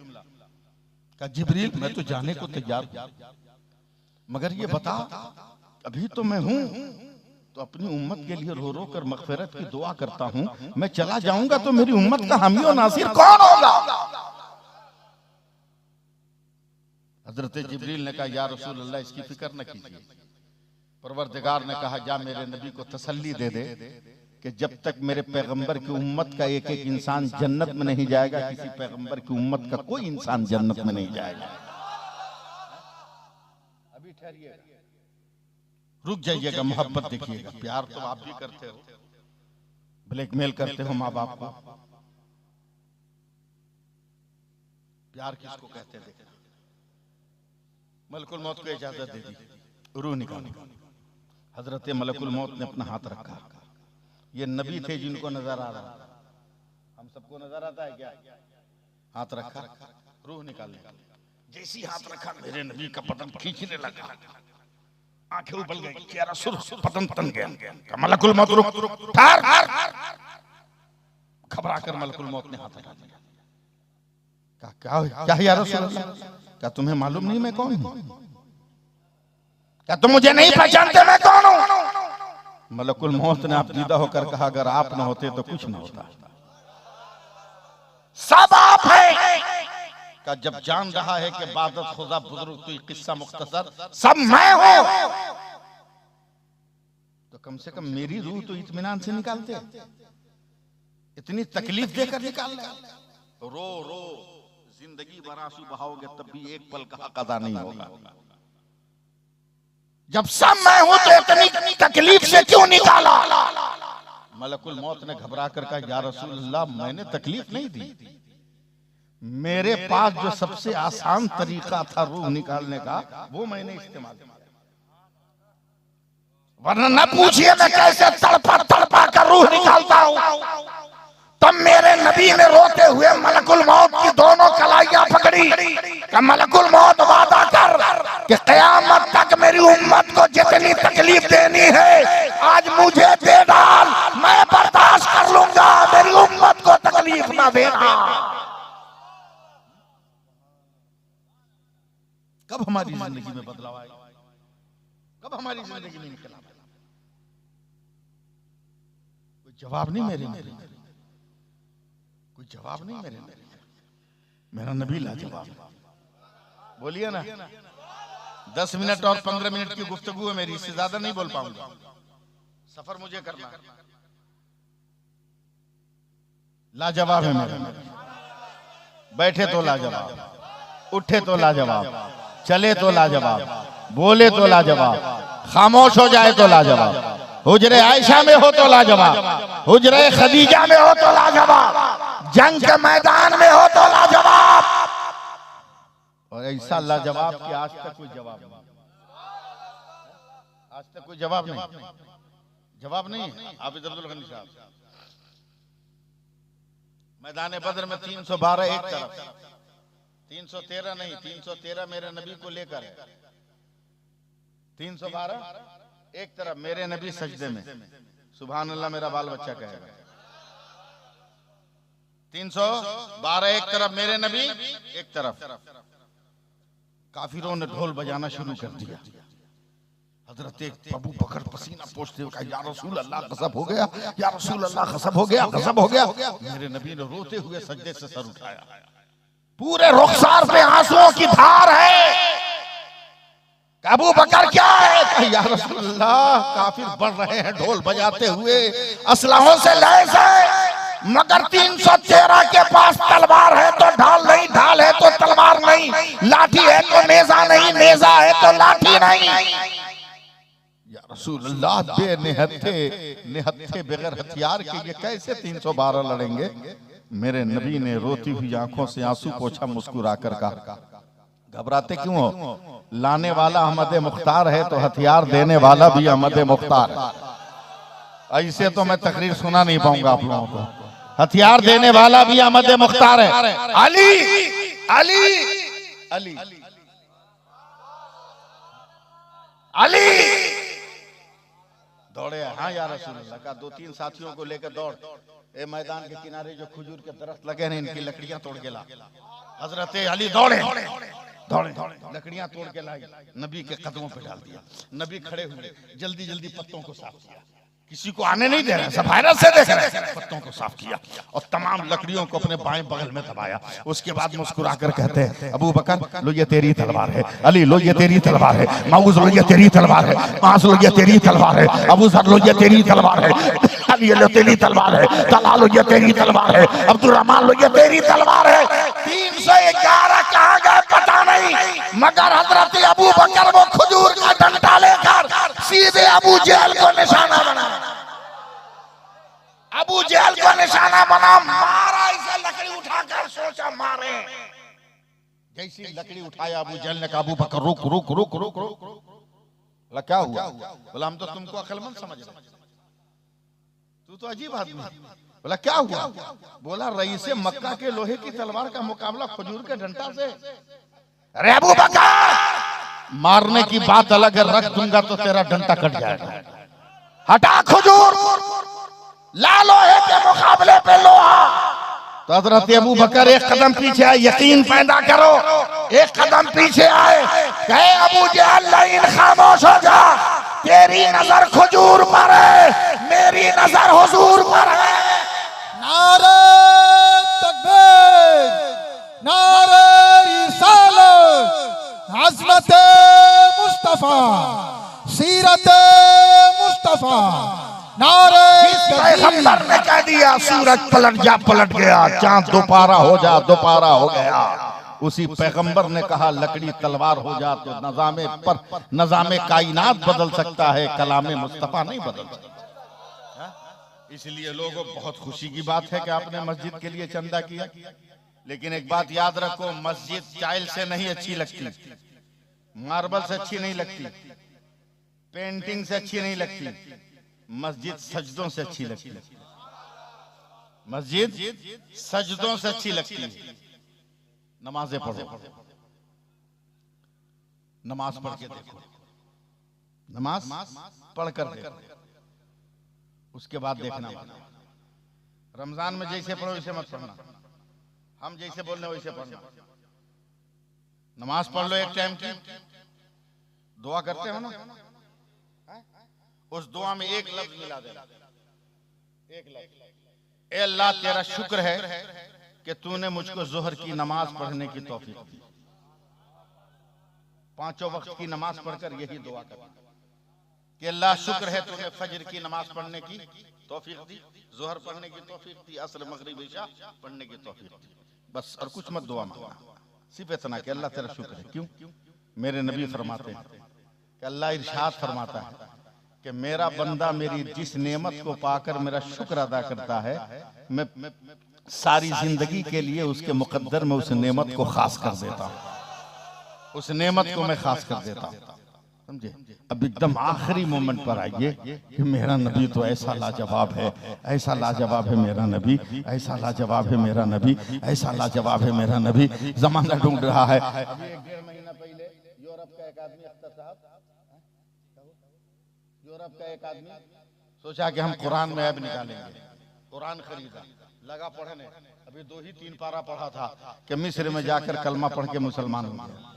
कहा जिब्रील मैं तो जाने को तैयार हूं, मगर ये बता अभी तो मैं हूं तो अपनी उम्मत के लिए रो रो कर मगफिरत की दुआ करता हूं। मैं चला जाऊंगा तो मेरी उम्मत का हामी और नासिर कौन होगा? हजरत जिब्रील ने कहा या रसूल अल्लाह इसकी फिक्र न कीजिए। परवरदिगार ने कहा जा मेरे नबी को तसल्ली दे दे कि जब तक मेरे पैगंबर की उम्मत का एक एक इंसान जन्नत में नहीं जाएगा, किसी पैगंबर की उम्मत का कोई इंसान जन्नत में नहीं जाएगा। अभी ठहरिएगा, रुक जाइएगा, मोहब्बत देखिएगा। प्यार तो आप भी करते हो, ब्लैकमेल करते हो माँ बाप को। प्यार किसको कहते हैं? देखना, मलकुल मौत को इजाजत दे दी, रूह निकाली। हजरत मलकुल मौत ने अपना हाथ रखा। ये नबी थे जिनको नजर आ रहा, हम सबको नजर आता है क्या? हाथ रखा, रूह निकालने। जैसी हाथ रखा मेरे नबी का बदन खींचने लगा, आंखें उबल गई, चेहरा सुर्ख, बदन तन गया। मलकुल मौत रुक, ठहर। घबरा कर मलकुल मौत ने हाथ हटा दिया। क्या या रसूल अल्लाह, क्या तुम्हें मालूम नहीं मैं कौन हूं? क्या तुम मुझे नहीं पहचानते मैं कौन हूं? मलकुल मौत ने आप दीदा होकर कहा, अगर आप न होते तो कुछ न होता। सब आप हैं। का जब जान रहा है कि बादत खुदा बुजुर्ग तो किस्सा मुख्तसर सब मैं हूं, तो कम से कम मेरी रूह तो इत्मीनान से निकालते। इतनी तकलीफ देकर निकाल ले। रो जिंदगी भर आंसू बहाओगे तब भी एक पल का कदा नहीं होगा। जब सब मैं हूं तो इतनी तकलीफ से क्यों निकाला? मलकुल मौत ने घबरा कर कहा, या रसूल अल्लाह, मैंने तकलीफ नहीं दी। मेरे पास जो सबसे आसान तरीका था रूह निकालने का, वो मैंने इस्तेमाल किया। वरना न पूछिए मैं कैसे तड़पा कर रूह निकालता हूं। तब मेरे नबी ने रोते हुए मलकुल मौत की दोनों कलाइयां पकड़ी कि मलकुल मौत वादा कर कि क़यामत तक मेरी उम्मत को जितनी तकलीफ देनी है आज मुझे दे डाल, मैं बर्दाश्त कर लूंगा, मेरी उम्मत को तकलीफ ना देना। कब हमारी जिंदगी में बदलाव आएगा? कब हमारी जिंदगी में इनकलाब? कोई जवाब नहीं मेरे नबी, कोई जवाब नहीं मेरे नबी। मेरा नबी लाजवाब। बोलिए ना, 10 मिनट और 15 मिनट की गुफ्तगू है मेरी, इससे ज्यादा नहीं बोल पाऊंगा। सफर मुझे करना। लाजवाब है मेरा नबी। बैठे तो लाजवाब, उठे तो लाजवाब, चले तो लाजवाब, बोले तो लाजवाब, खामोश हो जाए तो लाजवाब, हुजरे आयशा में हो तो लाजवाब, हुजरे खदीजा में हो तो लाजवाब, जंग के मैदान में हो तो लाजवाब। और ऐसा लाजवाब कि आज तक कोई जवाब नहीं, आज तक कोई जवाब नहीं। जवाब नहीं हाफिज अब्दुल गनी साहब। मैदान बदर में 312 एक तरफ, 313 नहीं, 313 मेरे नबी को लेकर है, 312 एक तरफ मेरे नबी सजदे में, सुभान अल्लाह मेरा बाल बच्चा कहेगा। 312 एक तरफ मेरे नबी एक तरफ। काफिरों ने ढोल बजाना शुरू कर दिया। हजरत अबू बकर पसीना पोंछते हुए कहा, या रसूल अल्लाह गज़ब हो गया, या रसूल अल्लाह गज़ब हो गया, गज़ब हो गया। मेरे नबी ने रोते हुए सजदे से सर उठाया, पूरे रुखसार पे आंसुओं की धार है। अबू बकर क्या है? या रसूल अल्लाह, काफिर बढ़ रहे हैं ढोल बजाते हुए, असलहों से लैस है, मगर 313 के पास तलवार है तो ढाल नहीं, ढाल है तो तलवार नहीं, लाठी है तो नेजा नहीं, नेजा है तो लाठी नहीं। या रसूल अल्लाह, बेनिहत्थे बगैर हथियार के ये कैसे 312 लड़ेंगे? मेरे नबी ने रोती हुई आंखों से आंसू पोंछा, मुस्कुरा कर कहा, घबराते क्यों हो? लाने वाला अहमद मुख्तार है तो हथियार देने वाला भी अहमद मुख्तार है। ऐसे तो मैं तकरीर सुना नहीं पाऊंगा आप लोगों को। हथियार देने वाला भी अहमद मुख्तार है। अली अली अली अली दौड़े। हाँ या रसूल अल्लाह का 2-3 साथियों को लेकर दौड़, ए मैदान के किनारे जो खजूर के दरख्त लगे हैं इनकी लकड़ियां तोड़ के ला। हजरत अली दौड़े दौड़े लकड़ियां तोड़ के लाई, नबी के कदमों पे डाल दिया। नबी खड़े हुए, जल्दी जल्दी पत्तों को साफ किया, किसी को आने नहीं दे रहे, सब हैरत से देख रहे हैं। पत्तों को साफ किया और तमाम लकड़ियों को अपने बाएं बगल में दबाया। उसके बाद मुस्कुरा कर कहते हैं, अबू बकर लो ये तेरी तलवार है, अली लो ये तेरी तलवार है, माऊज लो ये तेरी तलवार है, मास लो ये तेरी तलवार है, अबू जर लो ये तेरी तलवार है, अली लो तेरी तलवार है, तला लो ये तेरी तलवार है, अब्दुल रहमान लो ये तेरी तलवार है। 311 कहाँ गए पता नहीं, मगर हजरत अबू बकर वो खजूर का डंडा लेकर सीधे अबू जहल को निशाना बना, अबू जहल को निशाना बना, मारा। इसे लकड़ी उठाकर सोचा मारे, जैसी लकड़ी उठाया अबू जहल ने कहा अबू बकर रुक रुक रुक रुक रुक। बोला क्या हुआ? बोला हम तो तुमको अक्लमंद समझ रहे, तू तो अजीब आदमी। बोला क्या हुआ? बोला रईसे मक्का के लोहे की तलवार का मुकाबला खजूर के डंडा से। अरे अबू बकर, मारने की बात अलग है, रख दूंगा तो तेरा डंडा कट जाएगा। हटा खजूर, ला लोहे के मुकाबले पे लोहा। तो हजरत अबू बकर एक कदम पीछे आए, यकीन पैदा करो, एक कदम पीछे आए, कहे अबू जहल लाइन खामोश हो जा, तेरी नजर खजूर पर है, मेरी नजर हुजूर पर है। नारे तकबीर, नारे रिसालत, अज़मत मुस्तफा, सीरत मुस्तफा, नारे पैगंबर ने कह दिया सूरज पलट जा, पलट गया, चांद दोबारा हो जा, दोबारा हो गया। उसी पैगंबर ने कहा लकड़ी तलवार हो जा तो नजामे कायनात बदल सकता है, कलामे मुस्तफा नहीं बदल सकता। इसलिए लोगों, बहुत खुशी की बात है कि आपने मस्जिद के लिए चंदा किया, लेकिन एक बात याद रखो, मस्जिद टाइल से नहीं अच्छी लगती, मार्बल से अच्छी नहीं लगती, पेंटिंग से अच्छी नहीं लगती, मस्जिद सजदों से अच्छी लगती है। मस्जिद सजदों से अच्छी लगती है। नमाजें पढ़ो, नमाज पढ़ के देखो, नमाज पढ़ कर देखो, उसके बाद देखना। रमजान में जैसे पढ़ो वैसे मत पढ़ना, हम जैसे बोल रहे वैसे पढ़ना। नमाज पढ़ लो एक टाइम की, दुआ करते हो ना, उस दुआ में एक लफ्ज मिला देना, एक लफ्ज, ए अल्लाह तेरा शुक्र है कि तूने मुझको जोहर की नमाज पढ़ने की तौफीक दी। 5 वक्त की नमाज पढ़कर यही दुआ करना कि अल्लाह शुक्र है तूने फजर की नमाज पढ़ने की तौफीक दी, जोहर पढ़ने की तौफीक दी, असर मगरिब इशा पढ़ने की तौफीक दी। बस और कुछ मत दुआ मांगना, सिर्फ इतना कि अल्लाह तेरा शुक्र है। क्यों? मेरे नबी फरमाते हैं कि अल्लाह इरशाद फरमाता है कि मेरा बंदा मेरी जिस नेमत को पाकर मेरा शुक्र अदा करता है, मैं सारी जिंदगी के लिए उसके मुकद्दर में उस नेमत को खास कर देता हूं, उस नेमत को मैं खास कर देता हूं। समझे? अब एकदम आखिरी मोमेंट पर आइए कि मेरा नबी तो ऐसा लाजवाब है, ऐसा लाजवाब है मेरा नबी, ऐसा लाजवाब है मेरा नबी, ऐसा लाजवाब है मेरा नबी। जमाना ढूंढ रहा है। अभी 1-1.5 महीना पहले यूरोप का एक आदमी, अख्तर साहब, यूरोप का एक आदमी सोचा कि हम कुरान में ऐब निकालेंगे, कुरान खरीदा, लगा पढ़ने। अभी 2 ही 3 पारा पढ़ा था कि मिस्र में जाकर कलमा पढ़ के मुसलमान हो गया,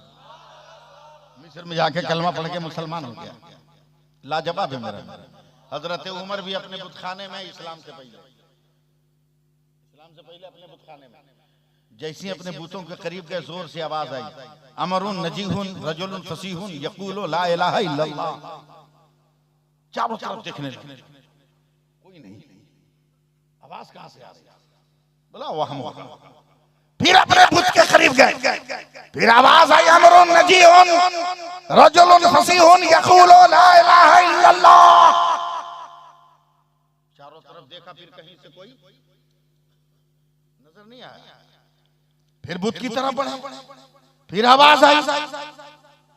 मिस्र में जाके कलमा पढ़ के मुसलमान हो गया। लाजवाब है मेरा। हजरत उमर भी अपने बुतखाने में, इस्लाम से पहले अपने बुतखाने में, जैसे अपने बूतों के करीब गए, जोर से आवाज आई, अमरुन नजीहुन रजुलुन फसीहुन यकूलु ला इलाहा इल्लल्लाह। चारों तरफ देखने लगे, कोई नहीं, आवाज कहां से आ रही? बोला वहां। फिर अपने बुत के करीब गए, फिर आवाज आई, अमरुन नजीहुन रजुलुन फसीहुन यकूलु ला इलाहा इल्लल्लाह। चारों तरफ देखा, फिर कहीं से कोई नजर नहीं आया। फिर बुत की तरफ बढ़े, फिर आवाज आई,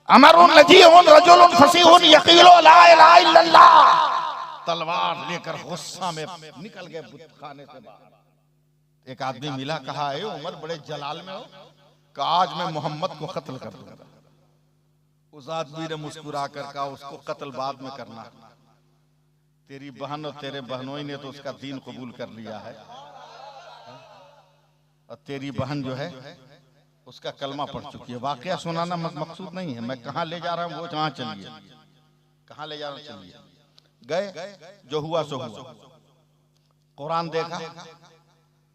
अमरुन नजीहुन रजुलुन फसीहुन यकूलु ला इलाहा इल्लल्लाह। तलवार लेकर गुस्सा में निकल गए बुत खाने से बाहर। एक आदमी मिला, कहा है उमर बड़े जलाल में हो, कि आज मैं मोहम्मद को कत्ल कर दूंगा। उस आदमी ने मुस्कुरा कर कहा उसको कत्ल बाद में करना, तेरी बहन और तेरे बहनोई ने तो उसका दीन कबूल कर लिया है, और तेरी बहन जो है उसका कलमा पढ़ चुकी है। वाकया सुनाना मकसूद नहीं है, मैं कहाँ ले जा रहा हूँ वो जहाँ चलिए, कहाँ ले जा रहा हूँ चलिए। गए, जो हुआ सो हुआ। कुरान देखा,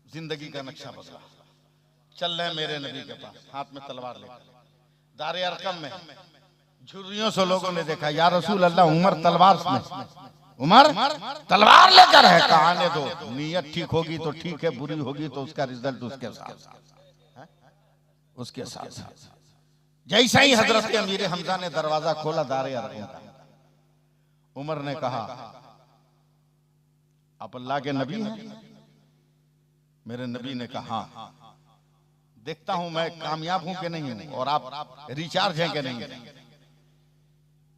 जिंदगी का नक्शा बदला। चल रहे मेरे नबी के पास, हाथ में तलवार लेकर। दारे अरकम में झुर्रियों से लोगों ने देखा, या रसूल अल्लाह, उमर तलवार में, उमर तलवार लेकर है। कहाने दो, नीयत ठीक होगी तो ठीक है, बुरी होगी तो उसका रिजल्ट उसके साथ, उसके साथ। जैसे ही हजरत अमीर हमजा ने दरवाजा खोला दारे अरकम का, उमर ने कहा आप अल्लाह के नबी हैं? मेरे नबी ने कहा हाँ। देखता हूं मैं कामयाब हूं कि नहीं हूं, और आप रिचार्ज हैं कि नहीं।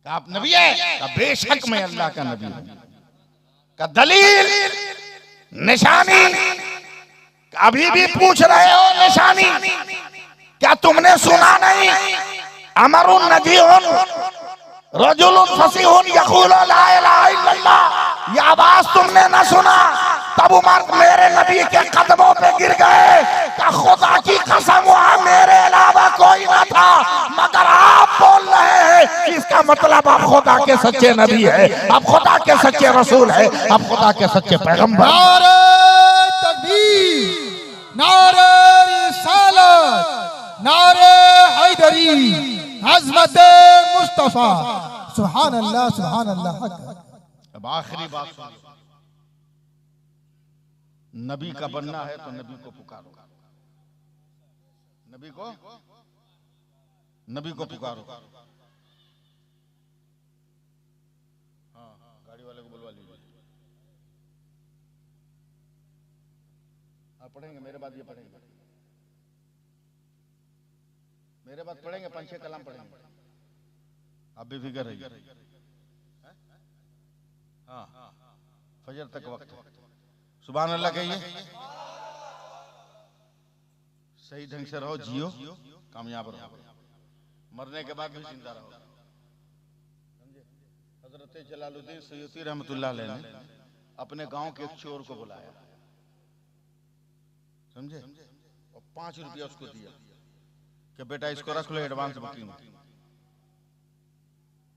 का आप नबी है? का बेशक मैं अल्लाह का नबी हूं। का दलील निशानी, अभी भी पूछ रहे हो निशानी? क्या तुमने सुना नहीं? अमरुन नजीहुन रजुलुन फसीहुन यक़ूलु ला इलाहा इल्लल्लाह, ये आवाज तुमने न सुना? तब उमर मेरे नबी के कदमों पे गिर गए। क्या खुदा की कसम वहां मेरे अलावा कोई न था, मगर आप बोल रहे हैं इसका मतलब आप खुदा के सच्चे नबी है, आप खुदा के सच्चे रसूल है, आप खुदा के सच्चे पैगंबर। नारे तकबीर, नारे रिसालत, नारे हैदरी, अज़मत मुस्तफा। सुभान अल्लाह, सुभान अल्लाह। अब आखिरी बात सुनिए, नबी का बनना है तो नबी को पुकारो, नबी को पुकारो। हाँ, गाड़ी वाले को बुलवा लीजिए। हाँ, पढ़ेंगे मेरे बाद, ये पढ़ेंगे मेरे बाद, पढ़ेंगे 5-6 कलाम पढ़ेंगे। आप बेफिक्र रहिए। हाँ, फजर तक वक्त है। सुभान अल्लाह कहिए। सही ढंग से रहो, जियो, कामयाब रहो, मरने के बाद भी जिंदा रहो। समझे? हजरत जलालुद्दीन सयूती रहमतुल्लाह अलैह ने अपने गांव के एक चोर को बुलाया, समझे, और 5 रुपया उसको दिया कि बेटा इसको रख लो, एडवांस बुकिंग।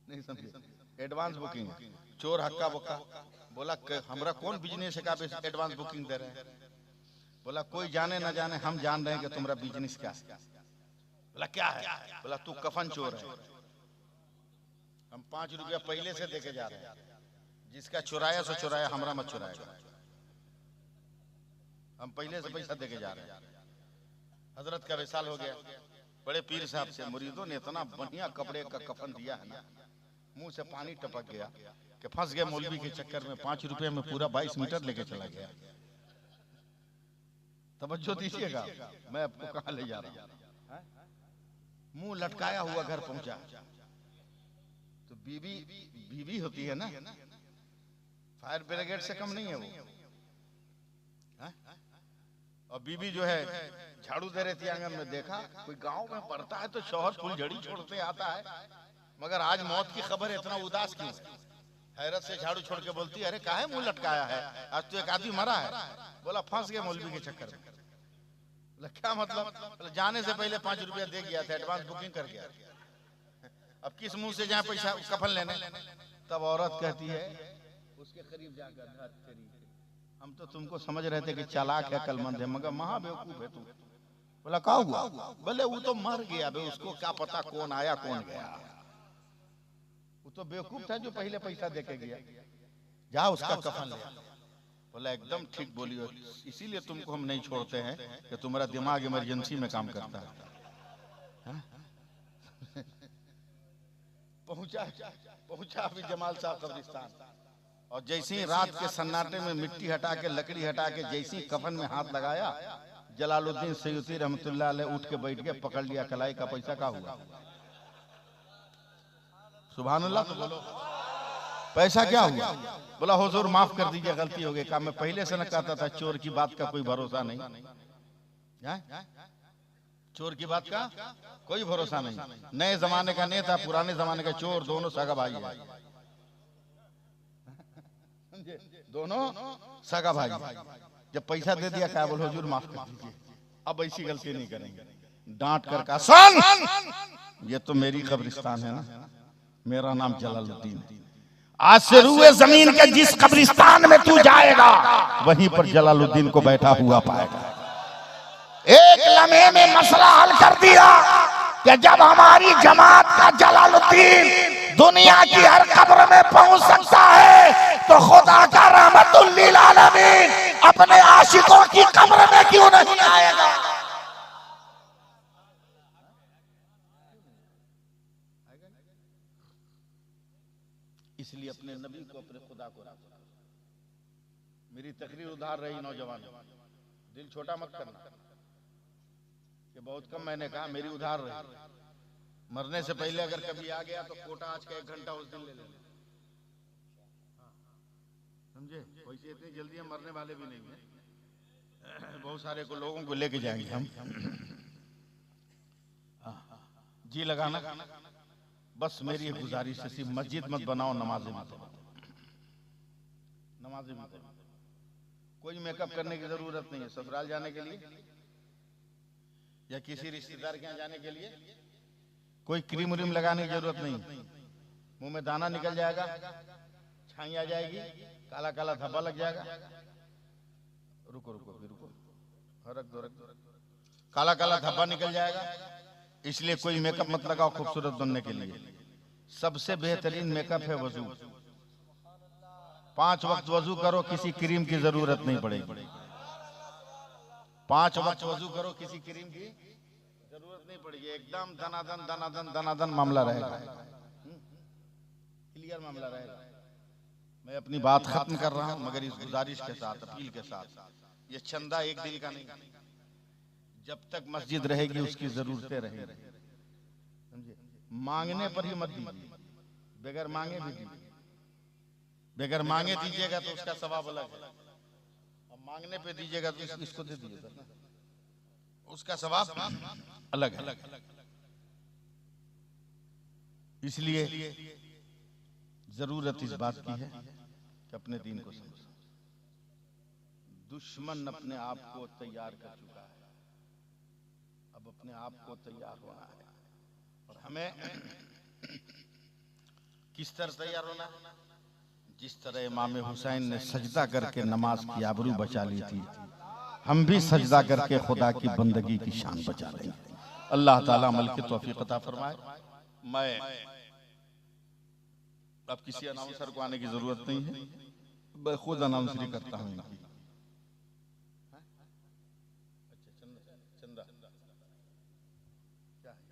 नहीं समझे? Advance booking. चोर हक्का बक्का बोला हमरा कौन बिजनेस है का एडवांस बुकिंग दे रहे हैं? बोला कोई जाने ना जाने, हम जान रहे हैं कि तुम्हारा बिजनेस क्या है। बोला क्या है? बोला तू कफन चोर है। हम 5 रुपया पहले से देके जा रहे हैं, जिसका चुराया सो चुराया, हमरा मत चुराएगा। हम पहले से पैसा देके जा रहे हैं। हजरत का विशाल हो गया। बड़े पीर साहब से मुरीदों ने इतना बढ़िया कपड़े का कफन दिया है ना, मुंह से पानी टपक गया कि फंस गए मौलवी के चक्कर में। 5 रुपए में पूरा 22 मीटर लेके चला गया। तवज्जो दीजिएगा, मैं आपको कहां ले जा रहा हूं। मुंह लटकाया हुआ घर पहुंचा तो बीवी होती है ना, फायर ब्रिगेड से कम नहीं है वो। और बीवी जो है झाड़ू दे रही थी आंगन में, देखा कोई गांव में पड़ता है तो शौहर फुलझड़ी छोड़ते आता है, मगर आज मौत की खबर है, इतना उदास क्यों? हैरत से झाड़ू छोड़ के बोलती है अरे काहे मुंह लटकाया है, आज तो एक आदमी मरा है। बोला फंस गए मौलवी के चक्कर में। बोला क्या मतलब? बोला जाने से पहले 5 रुपया दे गया था, एडवांस बुकिंग कर गया। अब किस मुंह से जाए पैसा कफन लेने? तब औरत कहती है उसके करीब जाकर, हम तो तुमको समझ रहे थे कि चालाक है, कलमंद है, मगर महा बेवकूफ है तू। बोला क्या हुआ? बोले वो तो मर गया बे, उसको क्या पता कौन आया कौन गया। वो तो बेवकूफ था जो पहले पैसा देके गया, जा उसका कफन ले। बोला एकदम ठीक बोली हो, इसीलिए तुमको हम नहीं छोड़ते हैं कि तुम्हारा दिमाग इमरजेंसी में काम करता है। पहुंचा अभी जमाल साहब कब्रिस्तान, और जैसे ही रात के सन्नाटे में मिट्टी हटा के, लकड़ी हटा के, जैसे ही कफन में हाथ लगाया, जलालुद्दीन सयूती रहमतुल्लाह अलैह उठ के बैठ गए, पकड़ लिया, कलाई का पैसा क्या हुआ? सुभान अल्लाह तो बोलो, पैसा क्या हुआ? बोला हुजूर माफ कर दीजिए, गलती हो गई। कहा मैं पहले से न कहता था चोर की बात का कोई भरोसा नहीं है? चोर की बात का कोई भरोसा नहीं। नए जमाने का नेता, पुराने जमाने का चोर, दोनों सगा भाई है, दोनों सगा भाई। जब पैसा दे दिया क्या? बोलो हुजूर माफ कर दीजिए, अब ऐसी गलती नहीं करेंगे। डांट कर कहा सुन, ये तो मेरी कब्रिस्तान है ना, मेरा नाम जलालुद्दीन। आज से रूए जमीन के जिस कब्रिस्तान में तू जाएगा, वहीं पर जलालुद्दीन को बैठा हुआ पाएगा। एक लम्हे में मसला हल कर दिया कि जब हमारी जमात का जलालुद्दीन दुनिया की हर कब्र में पहुंच सकता है, तो खुदा का रहमतुल लिल आलमीन अपने आशिकों की कब्र में क्यों नहीं आएगा? इसलिए अपने नबी को, अपने खुदा को राज़ी। मेरी तकरीर उधार रही नौजवान, दिल छोटा मत करना। ये बहुत कम मैंने कहा, मेरी उधार रही। मरने से पहले अगर कभी आ गया तो कोटा आज का 1 घंटा उस दिन ले लेना, समझे? वैसे इतनी जल्दी हम मरने वाले भी नहीं है, बहुत सारे को लोगों को लेके जाएंगे हम। जी लगाना। बस मेरी गुजारिश है, सिर्फ मस्जिद मत बनाओ, नमाजें मत बनाओ, नमाजें मत बनाओ। कोई मेकअप करने की जरूरत नहीं है ससुराल जाने के लिए या किसी रिश्तेदार के यहाँ जाने के लिए। कोई क्रीम व्रीम लगाने की जरूरत नहीं। मुंह में दाना निकल जाएगा, छाई आ जाएगी, काला काला धब्बा लग जाएगा। रुको रुको फिर रुको, रख दो रख दो। काला काला धब्बा निकल जाएगा, इसलिए कोई मेकअप मत लगाओ खूबसूरत बनने के लिए। सबसे बेहतरीन मेकअप है वजू। 5 वक्त वजू करो, किसी क्रीम की जरूरत नहीं पड़ेगी। 5 वक्त वजू करो, किसी क्रीम की जरूरत नहीं पड़ेगी। एकदम दनादन दनादन दनादन मामला रहेगा, क्लियर मामला रहेगा। मैं अपनी बात खत्म कर रहा हूं, मगर इस गुजारिश के साथ, अपील के साथ, ये चंदा 1 दिन का नहीं, जब तक मस्जिद रहेगी उसकी जरूरतें रहेंगी, समझे? मांगने पर ही मत दीजिए, बगैर मांगे भी दीजिए। बगैर मांगे दीजिएगा तो उसका सवाब अलग है, और मांगने पे दीजिएगा तो इसको दे दीजिएगा, उसका सवाब अलग है। इसलिए जरूरत इस बात की है कि अपने दीन को समझो। दुश्मन अपने आप को तैयार कर चुका है, अब अपने आप को तैयार होना है। और हमें किस तरह तैयार होना है? जिस तरह इमाम हुसैन ने सजदा करके नमाज की आबरू बचा ली थी, हम भी सजदा करके खुदा की बंदगी की शान बचा लेंगे। अल्लाह ताला अमल की तौफीक अता फरमाए। मैं अब किसी अनाउंसर को आने की जरूरत नहीं है, मैं खुद अनाउंसरी करता हूँ इनकी। चंदा क्या है?